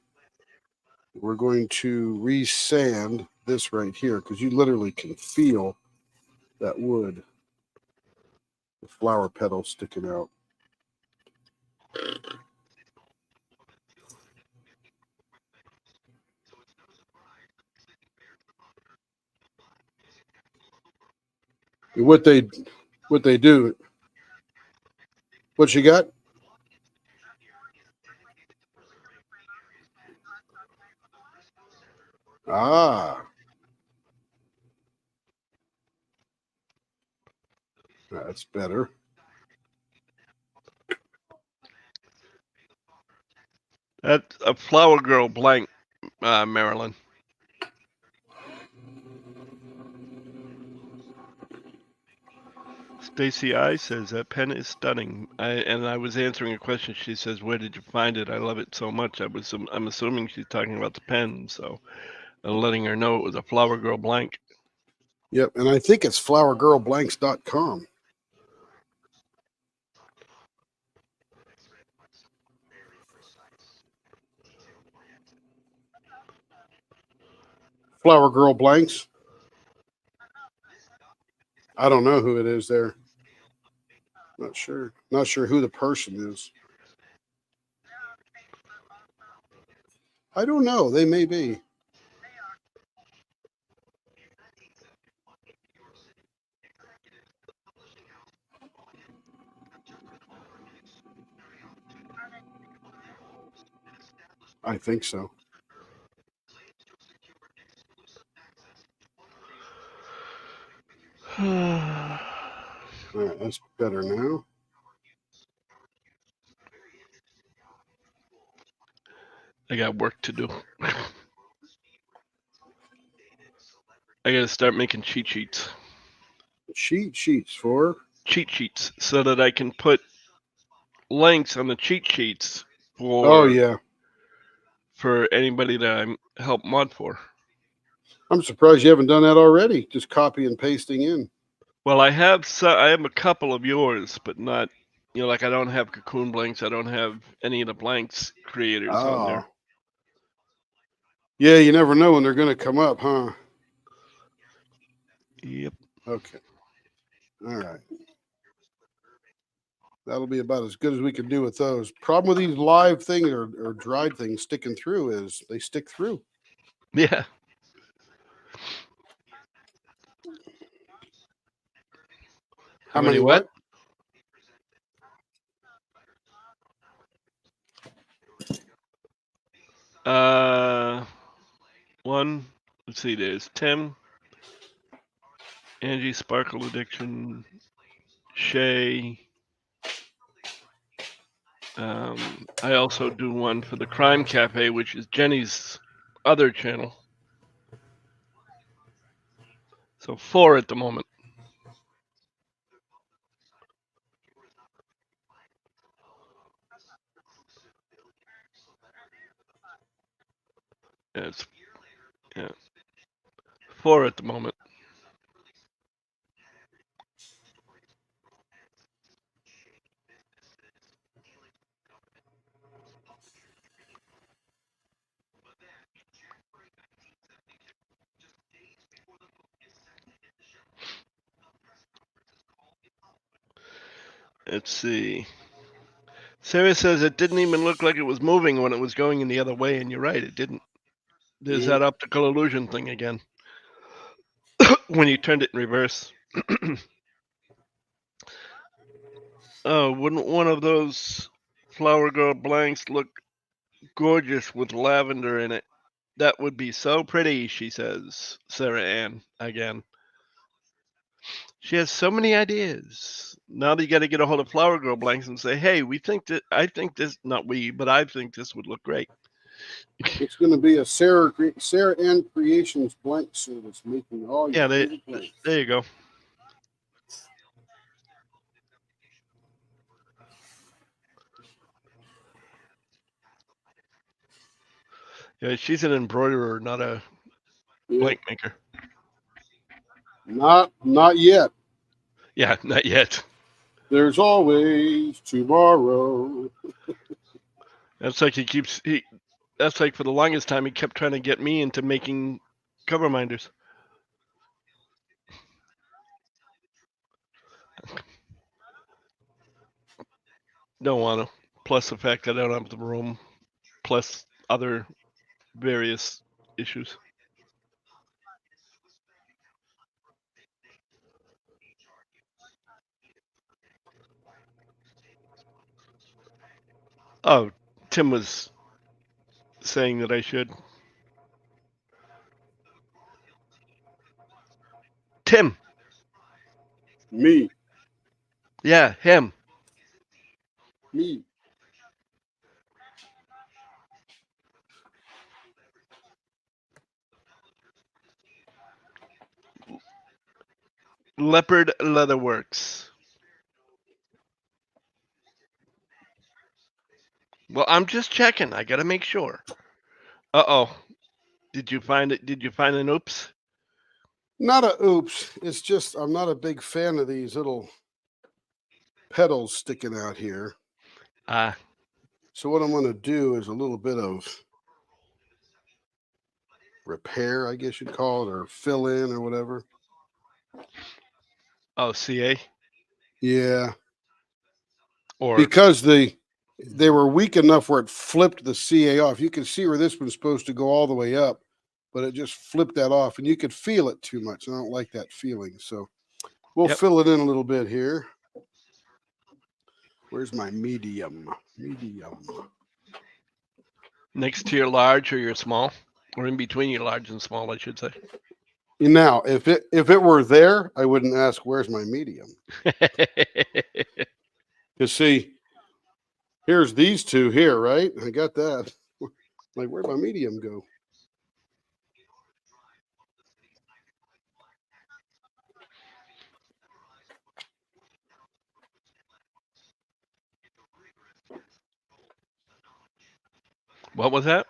S1: We're going to resand this right here because you literally can feel that wood, the flower petals sticking out. And what they do, what you got? Ah, that's better.
S4: That's a flower girl blank, Marilyn. Stacy I says that pen is stunning. I was answering a question. She says, "Where did you find it?" I love it so much. I'm assuming she's talking about the pen. So I'm letting her know it was a flower girl blank.
S1: Yep, and I think it's flowergirlblanks.com. Flower Girl Blanks. I don't know who it is there. Not sure. Not sure who the person is. I don't know. They may be. I think so. All right, that's better now.
S4: I got work to do. I gotta start making cheat sheets.
S1: Cheat sheets for.
S4: Cheat sheets so that I can put links on the cheat sheets
S1: Oh yeah.
S4: for anybody that I help mod for.
S1: I'm surprised you haven't done that already. Just copy and pasting in.
S4: Well, I have a couple of yours, but not, like I don't have Cocoon blanks. I don't have any of the blanks creators on there.
S1: Yeah, you never know when they're going to come up, huh?
S4: Yep.
S1: Okay. All right. That'll be about as good as we can do with those. Problem with these live things or dried things sticking through is they stick through.
S4: Yeah.
S1: How many what?
S4: One. Let's see. There's Tim, Angie, Sparkle Addiction, Shay. I also do one for the Crime Cafe, which is Jenny's other channel. So 4 at the moment. Yeah. 4 at the moment. Let's see. Sarah says it didn't even look like it was moving when it was going in the other way, and you're right, it didn't. There's that optical illusion thing again. When you turned it in reverse. Oh, wouldn't one of those Flower Girl blanks look gorgeous with lavender in it? That would be so pretty, she says, Sarah Ann again. She has so many ideas. Now you got to get a hold of Flower Girl blanks and say, hey, I think this, not we, but I think this would look great.
S1: It's going to be a Sarah Ann Creations blank service making all your blanks.
S4: There you go. Yeah, she's an embroiderer, not a blank maker.
S1: Not yet.
S4: Yeah, not yet.
S1: There's always tomorrow.
S4: That's like that's like for the longest time he kept trying to get me into making cover minders. Don't want to. Plus the fact that I don't have the room, plus other various issues. Oh, Tim was saying that I should. Tim.
S1: Me.
S4: Yeah, him.
S1: Me.
S4: Leopard Leatherworks. Well, I'm just checking. I gotta make sure. Uh-oh. Did you find it? Did you find an oops?
S1: Not a oops. It's just I'm not a big fan of these little petals sticking out here. So what I'm going to do is a little bit of repair, I guess you'd call it, or fill in or whatever.
S4: Oh, CA?
S1: Yeah.
S4: Or
S1: because they were weak enough where it flipped the CA off. You can see where this one's supposed to go all the way up, but it just flipped that off, and you could feel it too much. I don't like that feeling, so we'll fill it in a little bit here. Where's my medium? Medium.
S4: Next to your large or your small, or in between your large and small, I should say.
S1: Now, if it were there, I wouldn't ask where's my medium. You see, here's these two here, right? I got that. Like, where'd my medium go?
S4: What was that?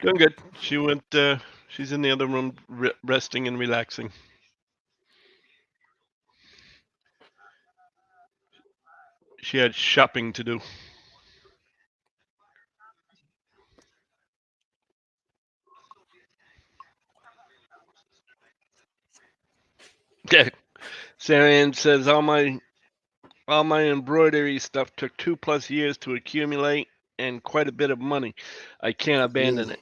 S4: Doing good. She went. She's in the other room, resting and relaxing. She had shopping to do. Okay. Sarah Ann says all my embroidery stuff took 2+ years to accumulate and quite a bit of money. I can't abandon
S1: Yeah.
S4: it.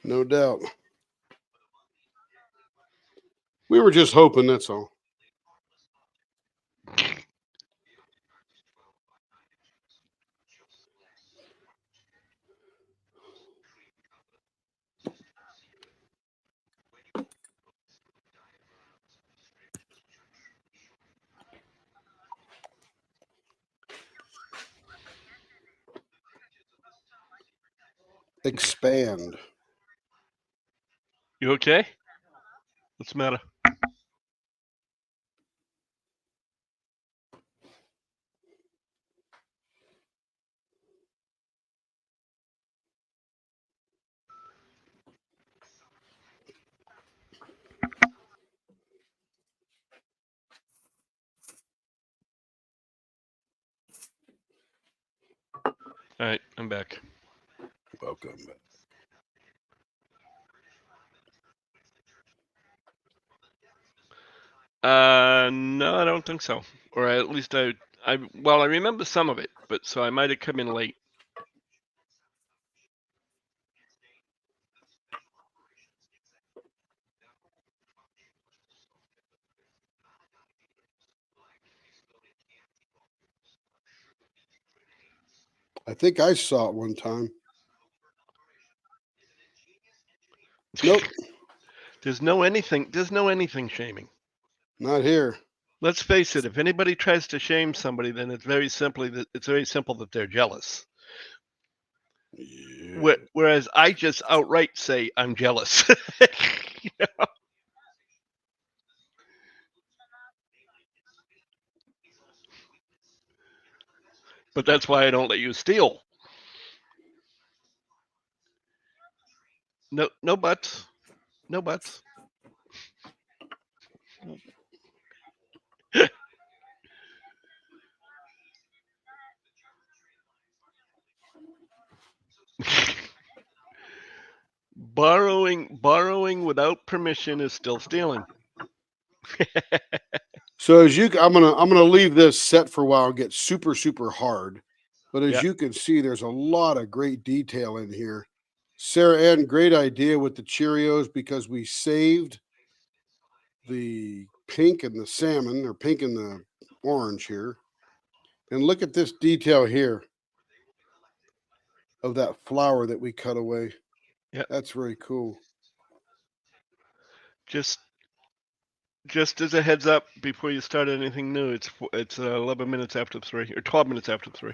S1: No doubt. We were just hoping, that's all. Expand.
S4: You okay? What's the matter? All right, I'm back.
S1: Welcome back.
S4: No, I don't think so. Or at least I remember some of it, but so I might have come in late.
S1: I think I saw it one time. Nope,
S4: There's no anything shaming.
S1: not here.
S4: Let's face it, if anybody tries to shame somebody, then it's very simple that they're jealous.
S1: Yeah.
S4: Whereas I just outright say I'm jealous. You know? But that's why I don't let you steal. No buts. No buts. Borrowing without permission is still stealing.
S1: So as I'm gonna leave this set for a while and get super hard. But as
S4: Yeah.
S1: you can see, there's a lot of great detail in here. Sarah Ann, great idea with the Cheerios because we saved the pink and the salmon, or pink and the orange here. And look at this detail here of that flower that we cut away.
S4: Yeah.
S1: That's very cool.
S4: Just as a heads up before you start anything new, it's 11 minutes after 3 or 12 minutes after 3.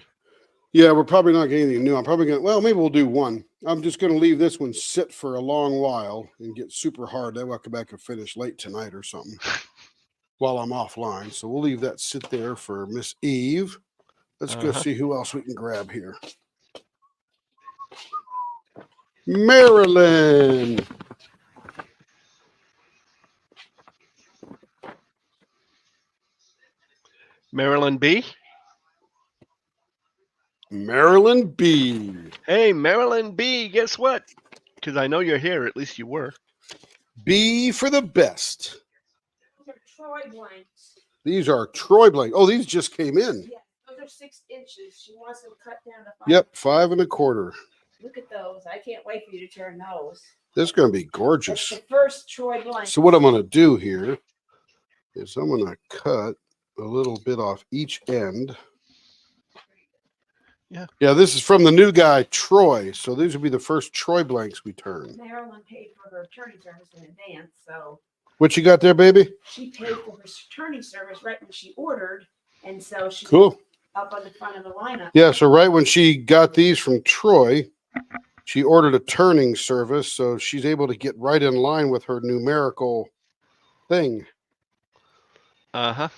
S1: Yeah, we're probably not getting anything new. I'm probably gonna, well, maybe we'll do one. I'm just gonna leave this one sit for a long while and get super hard. Then I'll come back and finish late tonight or something while I'm offline. So we'll leave that sit there for Miss Eve. Let's go see who else we can grab here. Marilyn.
S4: Marilyn B.
S1: Marilyn B.
S4: Hey, Marilyn B. Guess what? Because I know you're here. At least you were.
S1: B for the best.
S2: Those are Troy blanks.
S1: These are Troy blank. Oh, these just came in.
S2: Yeah, those are 6 inches. She wants them cut down to 5.
S1: Yep, 5 1/4.
S2: Look at those. I can't wait for you to turn those.
S1: This is going to be
S2: That's
S1: gorgeous.
S2: the first Troy blank.
S1: So what I'm going to do here is I'm going to cut a little bit off each end. Yeah, this is from the new guy, Troy. So these will be the first Troy blanks we turn.
S2: Marilyn paid for her attorney service in advance, so
S1: What you got there, baby?
S2: she paid for her attorney service right when she ordered, and so she
S1: Cool.
S2: up on the front of the lineup.
S1: Yeah, so right when she got these from Troy, she ordered a turning service, so she's able to get right in line with her numerical thing.
S4: Uh-huh.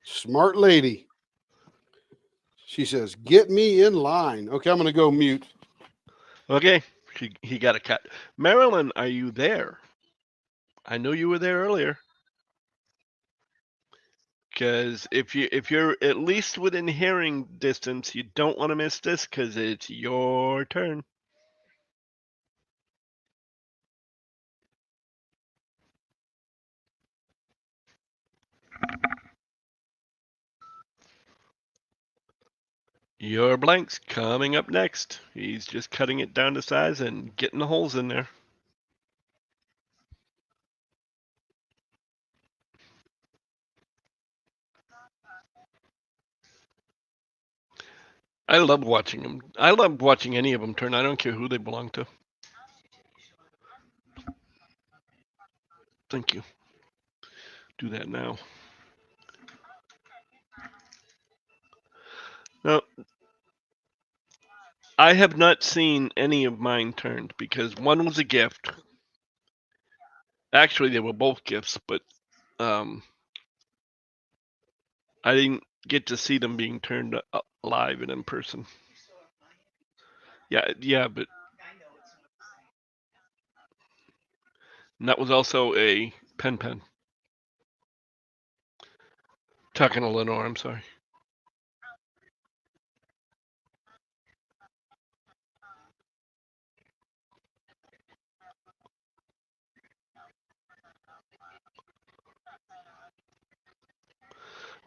S1: Smart lady. She says, "Get me in line." Okay, I'm going to go mute.
S4: Okay. He got a cut. Marilyn, are you there? I know you were there earlier. Because if you're at least within hearing distance, you don't want to miss this because it's your turn. Your blank's coming up next. He's just cutting it down to size and getting the holes in there. I love watching them. I love watching any of them turn. I don't care who they belong to. Thank you. Do that now. Now, I have not seen any of mine turned because one was a gift. Actually, they were both gifts, but I didn't get to see them being turned live and in person. Yeah, but and that was also a pen. Talking to Lenore, I'm sorry.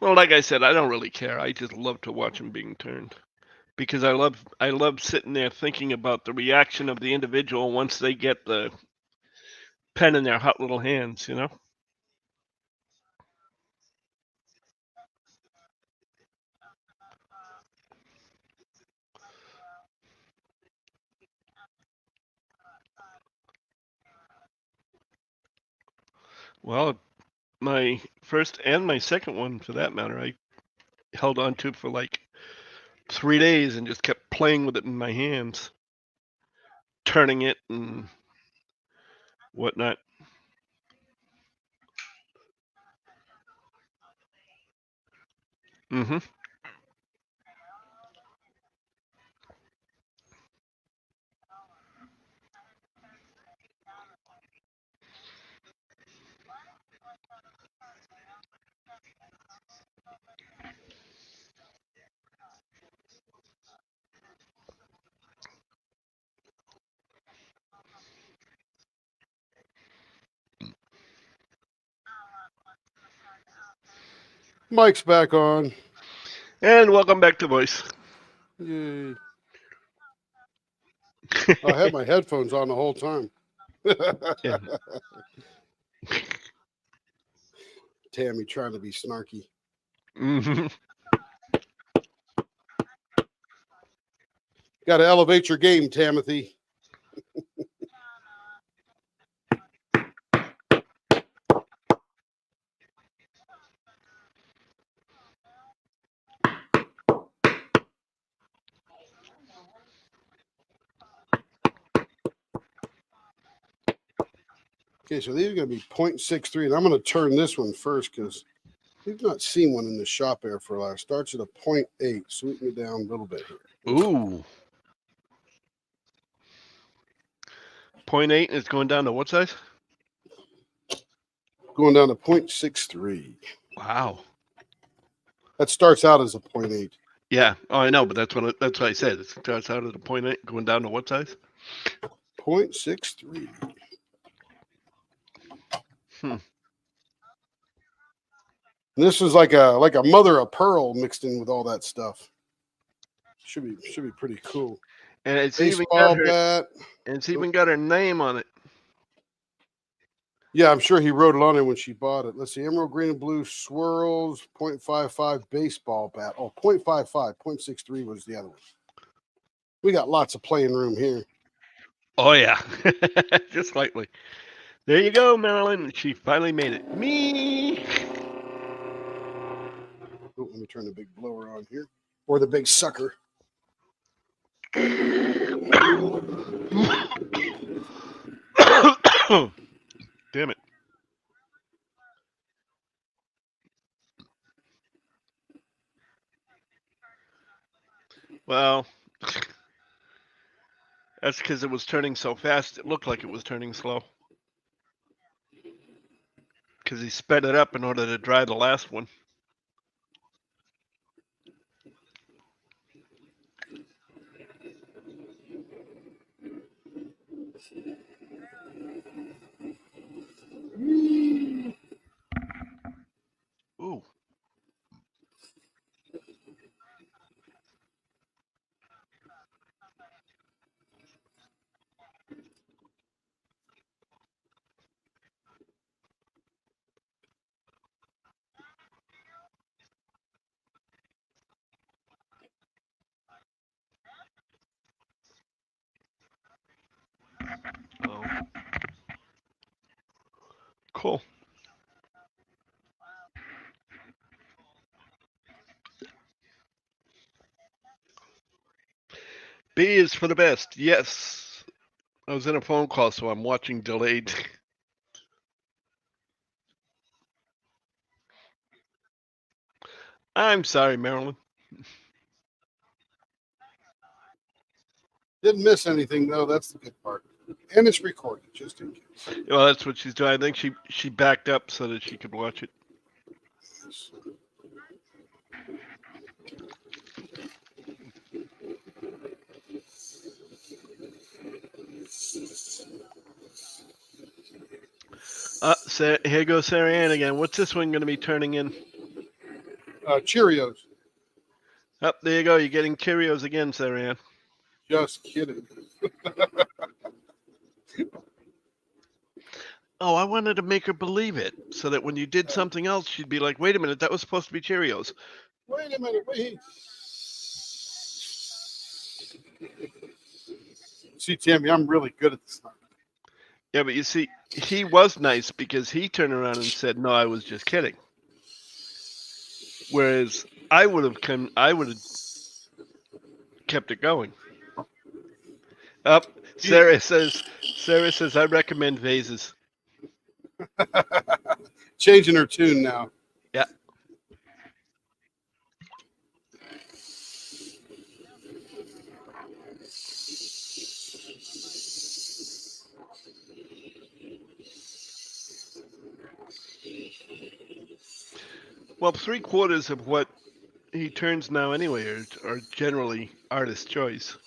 S4: Well, like I said, I don't really care. I just love to watch them being turned because I love sitting there thinking about the reaction of the individual once they get the pen in their hot little hands, you know? Well, my first and my second one, for that matter, I held on to for like 3 days and just kept playing with it in my hands, turning it and whatnot. Mm-hmm.
S1: Mike's back on.
S4: And welcome back to Voice.
S1: Yay. I had my headphones on the whole time.
S4: Yeah.
S1: Tammy trying to be snarky.
S4: Mm-hmm.
S1: Got to elevate your game, Timothy. Okay, so these are going to be 0.63, and I'm going to turn this one first because we've not seen one in the shop air for a while. Starts at a 0.8. Sweeten it down a little bit here.
S4: Ooh. 0.8 is going down to what size?
S1: Going down to 0.63.
S4: Wow.
S1: That starts out as a 0.8.
S4: Yeah. Oh, I know, but that's what I said. It starts out at a 0.8, going down to what size?
S1: 0.63. This is like a mother of pearl mixed in with all that stuff. Should be pretty cool.
S4: And it's
S1: Baseball bat.
S4: And it's even got her name on it.
S1: Yeah, I'm sure he wrote it on it when she bought it. Let's see. Emerald green and blue swirls, 0.55 baseball bat. Oh, 0.55. 0.63 was the other one. We got lots of playing room here.
S4: Oh, yeah. Just slightly. There you go, Marilyn. She finally made it. Me.
S1: me turn the big blower on here. Or the big sucker.
S4: Damn it. Well, that's because it was turning so fast. It looked like it was turning slow. Because he sped it up in order to dry the last one. Ooh. Oh. Cool. B is for the best. Yes. I was in a phone call, so I'm watching delayed. I'm sorry, Marilyn.
S1: Didn't miss anything though. That's the good part. And it's recorded, just in case.
S4: Well, that's what she's doing. I think she backed up so that she could watch it. Here goes Sarah Ann again. What's this one going to be turning in?
S1: Cheerios.
S4: Oh, there you go. You're getting Cheerios again, Sarah Ann.
S1: Just kidding.
S4: Oh, I wanted to make her believe it so that when you did something else, she'd be like, wait a minute, that was supposed to be Cheerios.
S1: Wait a minute. Wait. See, Tammy, I'm really good at this.
S4: Yeah, but you see, he was nice because he turned around and said, no, I was just kidding. Whereas I would have kept it going. Up, Sarah says, I recommend vases.
S1: Changing her tune now.
S4: Yeah. Well, 3/4 of what he turns now anyway are generally artist choice.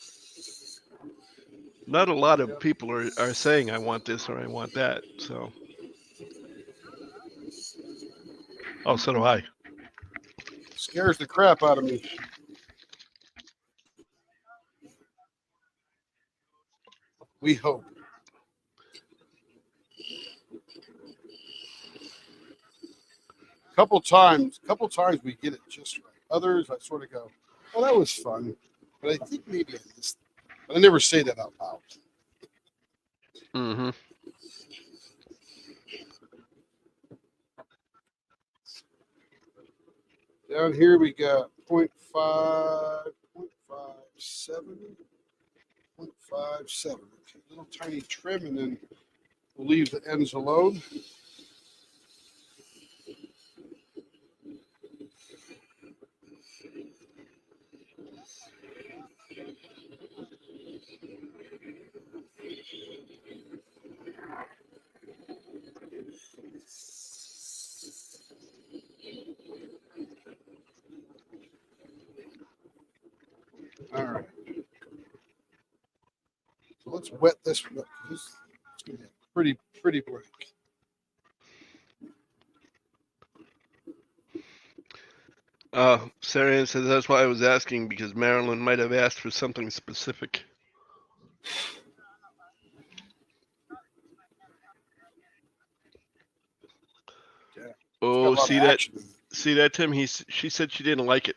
S4: Not a lot of people are saying I want this or I want that. So, oh, so do I.
S1: Scares the crap out of me. We hope. Couple times we get it just right. Others, I sort of go, "Oh, that was fun," but I think maybe I missed it. But I never say that out loud.
S4: Mm-hmm.
S1: Down here we got 0.5, 0.57, 0.57. Okay, little tiny trim, and then we'll leave the ends alone. All right. So let's wet this one up. It's going to be a pretty break.
S4: Sarah Ann says that's why I was asking because Marilyn might have asked for something specific.
S1: Yeah.
S4: Oh,
S1: Got a lot of action.
S4: see that, Tim? She said she didn't like it.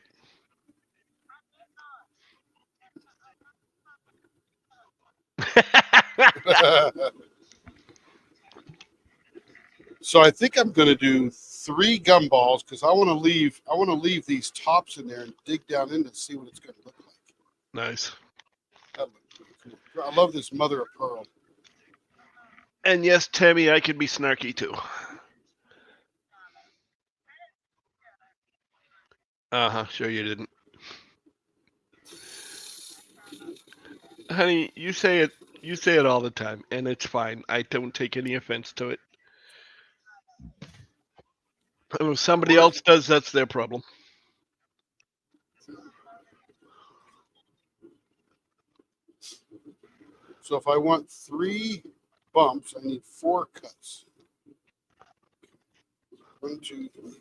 S1: So I think I'm going to do 3 gumballs because I want to leave these tops in there and dig down in to see what it's going to look like.
S4: Nice.
S1: That looks pretty cool. I love this mother of pearl.
S4: And yes, Tammy, I can be snarky too. Sure you didn't. Honey, you say it all the time, and it's fine. I don't take any offense to it. If somebody else does, that's their problem.
S1: So if I want 3 bumps, I need 4 cuts. 1, 2, 3, 4.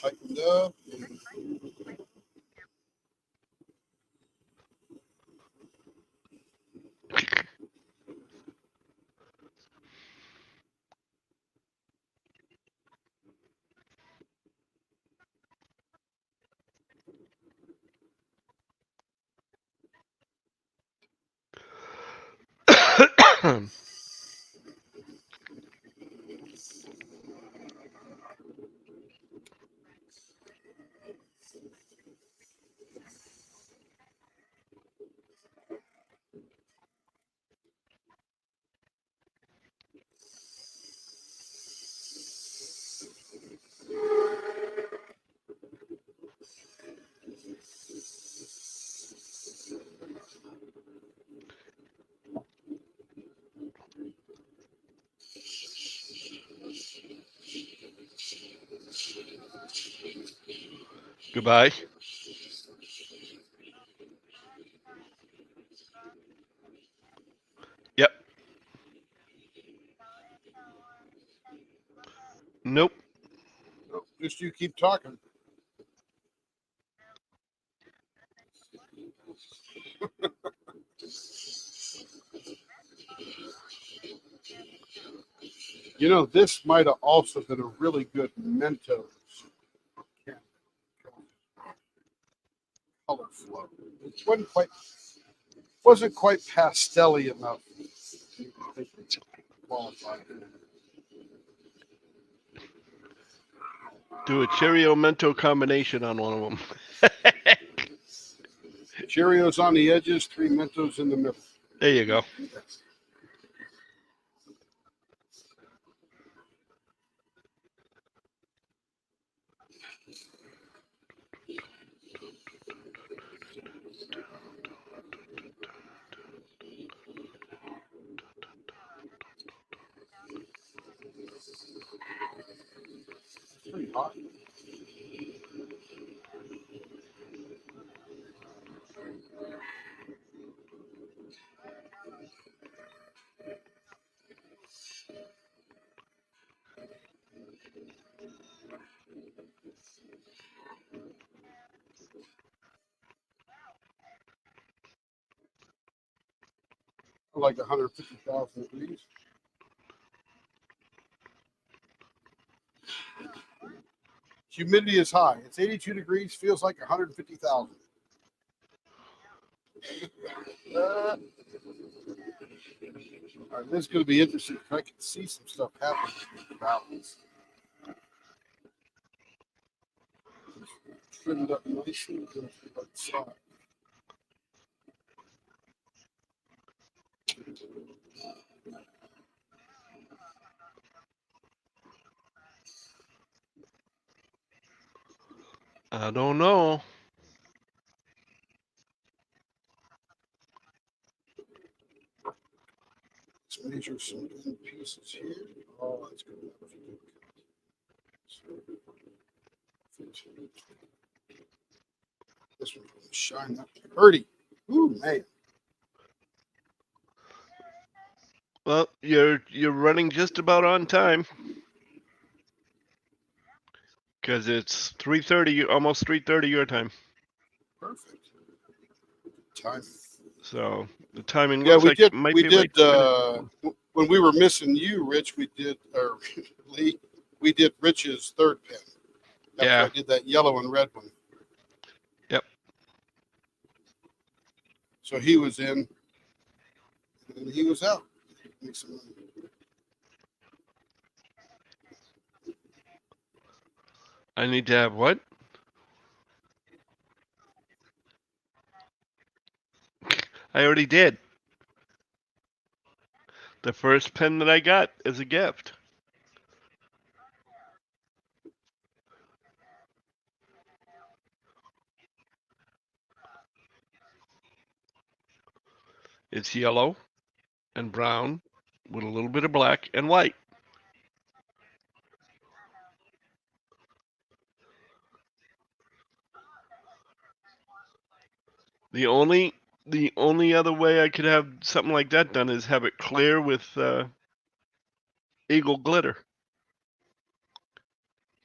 S1: Tightened up.
S4: Goodbye. Yep. Nope.
S1: Just you keep talking. You know, this might have also been a really good Mentos color flow. It wasn't quite pastel-y enough. I think it's qualified.
S4: Do a Cheerio Mento combination on one of them.
S1: Cheerios on the edges, 3 Mentos in the middle.
S4: There you go.
S1: It's pretty hot. Like 150,000 degrees. Humidity is high. It's 82 degrees, feels like 150,000. All right, this is going to be interesting. I can see some stuff happening in the valleys. Trimmed up nicely. Outside.
S4: I don't know.
S1: Let's measure some pieces here. Oh, that's good. This one's going to shine up. Birdie. Ooh, man.
S4: Well, you're running just about on time. Because it's 3:30, almost 3:30 your time.
S1: Perfect. Time.
S4: So the timing
S1: Yeah,
S4: looks
S1: we
S4: like
S1: did.
S4: it might
S1: We
S4: be
S1: did.
S4: like
S1: When we were missing you, Rich, we did, or Lee, we did Rich's third pen. After
S4: Yeah.
S1: I did that yellow and red one.
S4: Yep.
S1: So he was in, and he was out. Make some money.
S4: I need to have what? I already did. The first pen that I got as a gift. It's yellow and brown with a little bit of black and white. The only other way I could have something like that done is have it clear with Eagle glitter.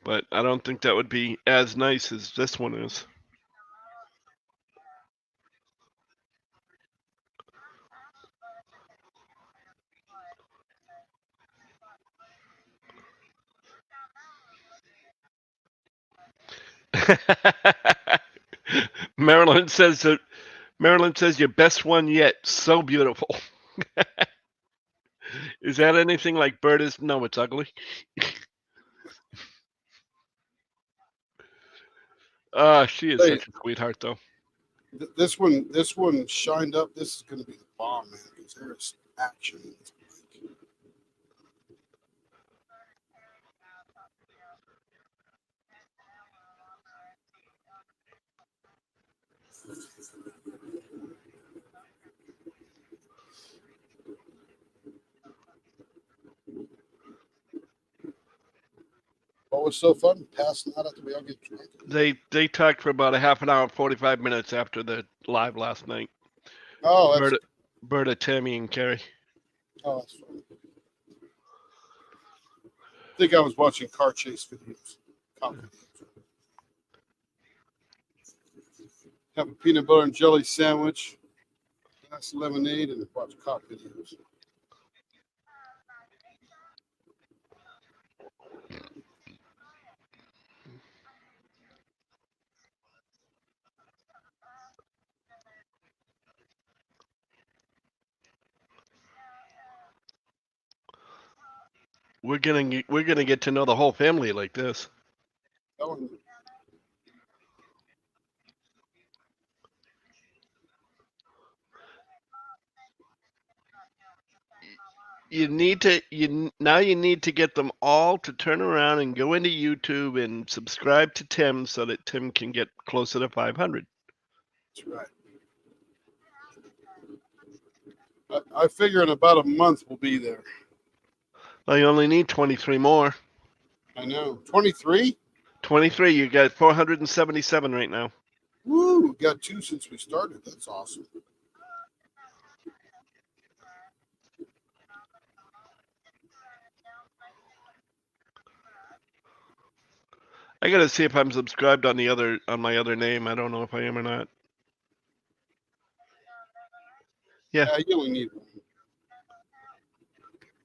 S4: But I don't think that would be as nice as this one is. Marilyn says your best one yet. So beautiful. Is that anything like Berta's? No, it's ugly. She is
S1: Hey.
S4: such a sweetheart, though.
S1: This one shined up. This is going to be the bomb, man, because there's action in this bike. What was so fun? Passing out after we all get drunk.
S4: They talked for about a half an hour, 45 minutes after the live last night.
S1: Oh, that's
S4: Berta, Tammy, and Carrie.
S1: Oh, that's funny. I think I was watching car chase videos. Cop videos. Have a peanut butter and jelly sandwich, glass of lemonade, and watch cop videos.
S4: We're gonna get to know the whole family like this.
S1: That one,
S4: You need to get them all to turn around and go into YouTube and subscribe to Tim so that Tim can get closer to 500.
S1: that's right. I figure in about a month we'll be there.
S4: Well, you only need 23 more.
S1: I know. 23?
S4: 23. You got 477 right now.
S1: Woo! Got 2 since we started. That's awesome.
S4: I gotta see if I'm subscribed on my other name. I don't know if I am or not. Yeah.
S1: You only need one.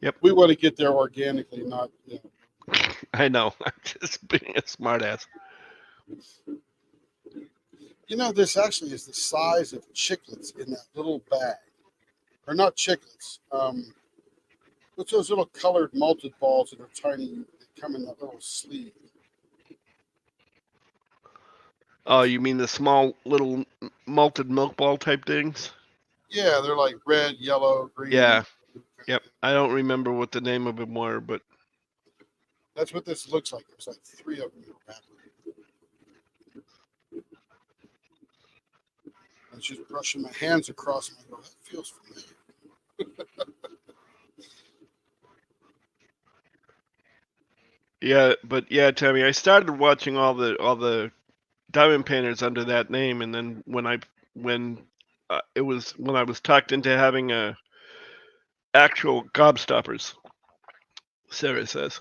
S4: Yep.
S1: We want to get there organically, not.
S4: I know. I'm just being a smartass.
S1: You know, this actually is the size of chiclets in that little bag. Or not chiclets. What's those little colored malted balls that are tiny? They come in that little sleeve.
S4: Oh, you mean the small little malted milk ball type things?
S1: Yeah, they're like red, yellow, green.
S4: Yeah. Yep. I don't remember what the name of them were, but
S1: That's what this looks like. There's like 3 of them in the wrapper. I was just brushing my hands across and I go, that feels familiar.
S4: yeah, Tammy, I started watching all the diamond painters under that name, and then when I was talked into having a actual Gobstoppers, Sarah says.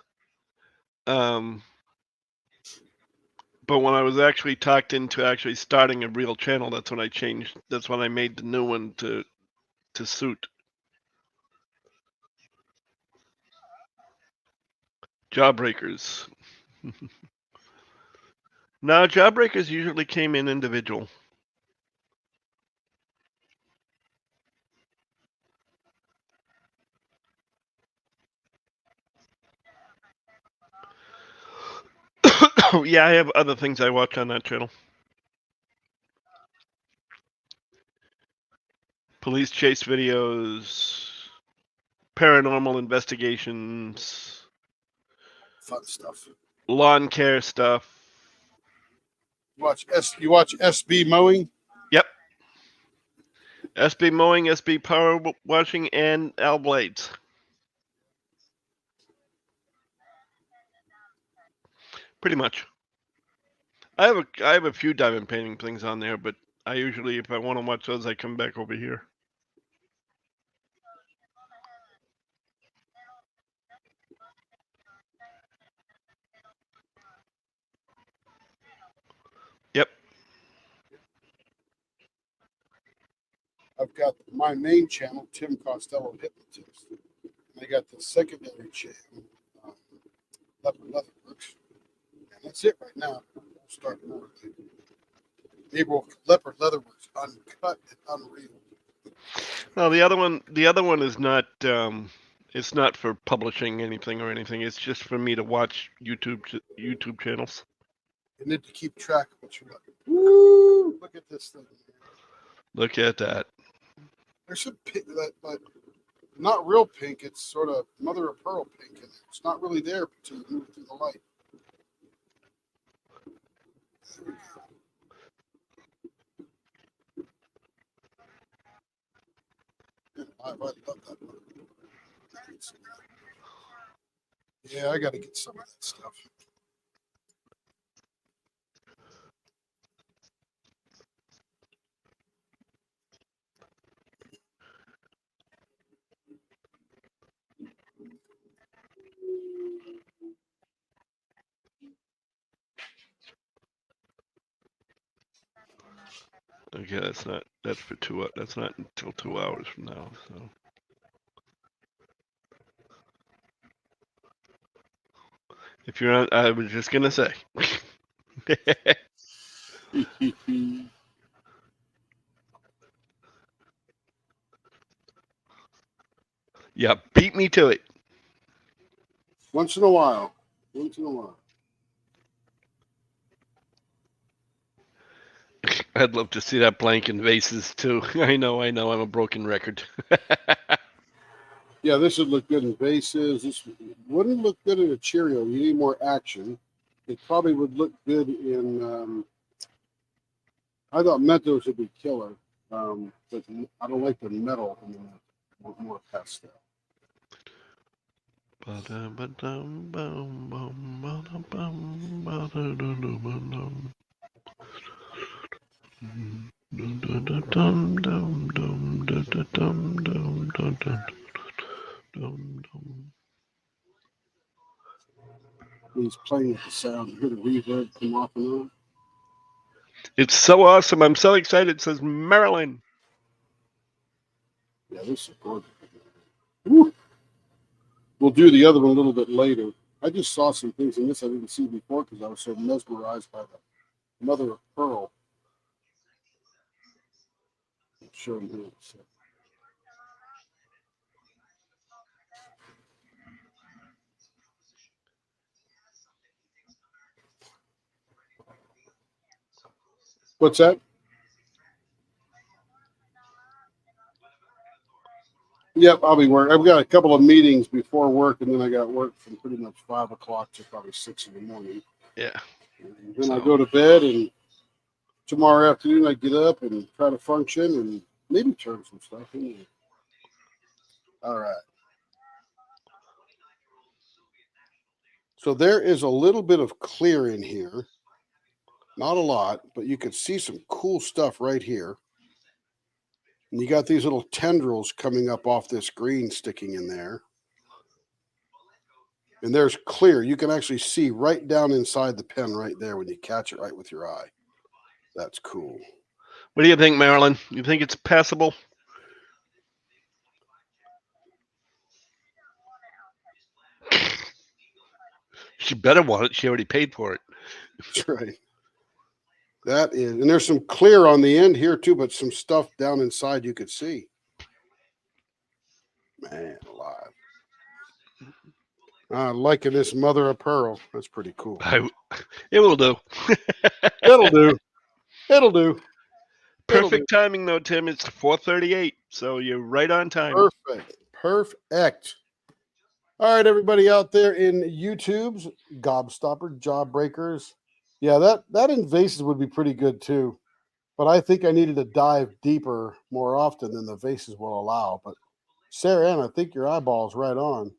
S4: But when I was actually talked into actually starting a real channel, that's when I changed. That's when I made the new one to suit. Jawbreakers. No, Jawbreakers usually came in individual. Yeah, I have other things I watch on that channel. Police chase videos, paranormal investigations,
S1: Fun stuff.
S4: lawn care stuff.
S1: You watch SB mowing?
S4: Yep. SB mowing, SB power washing, and Al Blades. Pretty much. I have a few diamond painting things on there, but I usually, if I want to watch those, I come back over here. Yep.
S1: I've got my main channel, Tim Costello Hypnotist. And I got the secondary channel, Leopard Leatherworks. And that's it right now. We'll start more. April Leopard Leatherworks, uncut and unreal.
S4: No, the other one is not. It's not for publishing anything or anything. It's just for me to watch YouTube channels.
S1: You need to keep track of what you're looking. Woo! Look at this thing.
S4: Look at that.
S1: There's some pink, but not real pink. It's sort of mother of pearl pink in there. It's not really there until you move through the light. There we go. I love that one. Yeah, I got to get some of that stuff.
S4: Okay, that's for 2. That's not until 2 hours from now. So. If you're on, I was just gonna say. Yeah, beat me to it.
S1: Once in a while. Once in a while.
S4: I'd love to see that blank in vases too. I know, I'm a broken record.
S1: Yeah, this would look good in vases. This wouldn't look good in a Cheerio. You need more action. It probably would look good in. I thought Mentos would be killer, but I don't like the metal in the Mentos. More pastel. He's playing with the sound. You hear the reverb come off and on.
S4: It's so awesome. I'm so excited. It says Maryland.
S1: Yeah, this is gorgeous. Woo. We'll do the other one a little bit later. I just saw some things in this I didn't see before because I was so mesmerized by the mother of pearl. I'll show you here. So. What's that? Yep, I'll be working. I've got a couple of meetings before work, and then I got work from pretty much 5 o'clock to probably 6 in the morning.
S4: Yeah.
S1: And then I go to bed, and tomorrow afternoon I get up and try to function and maybe turn some stuff in. All right. So there is a little bit of clear in here. Not a lot, but you can see some cool stuff right here. And you got these little tendrils coming up off this green sticking in there. And there's clear. You can actually see right down inside the pen right there when you catch it right with your eye. That's cool.
S4: What do you think, Marilyn? You think it's passable? She better want it. She already paid for it.
S1: That's right. That is, and there's some clear on the end here too, but some stuff down inside you could see. Man alive. Liking this mother of pearl. That's pretty cool.
S4: It will do.
S1: It'll do. It'll do.
S4: Perfect timing though, Tim. It's 4:38, so you're right on time.
S1: Perfect. Perfect. All right, everybody out there in YouTube's Gobstopper, Jawbreakers. Yeah, that invasive would be pretty good too. But I think I needed to dive deeper more often than the vases will allow. But Sarah Ann, I think your eyeball's right on.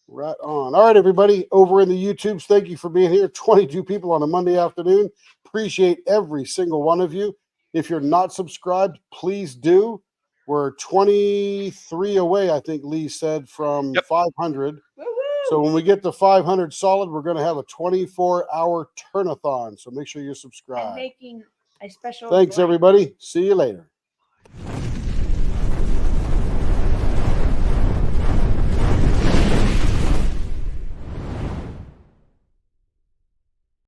S1: Right on. All right, everybody over in the YouTubes, thank you for being here. 22 people on a Monday afternoon. Appreciate every single one of you. If you're not subscribed, please do. We're 23 away, I think Lee said, from 500.
S2: Woo-woo!
S1: So when we get to 500 solid, we're going to have a 24-hour turnathon. So make sure you're
S2: And
S1: subscribed.
S2: making a special.
S1: Thanks,
S2: blank.
S1: everybody. See you later.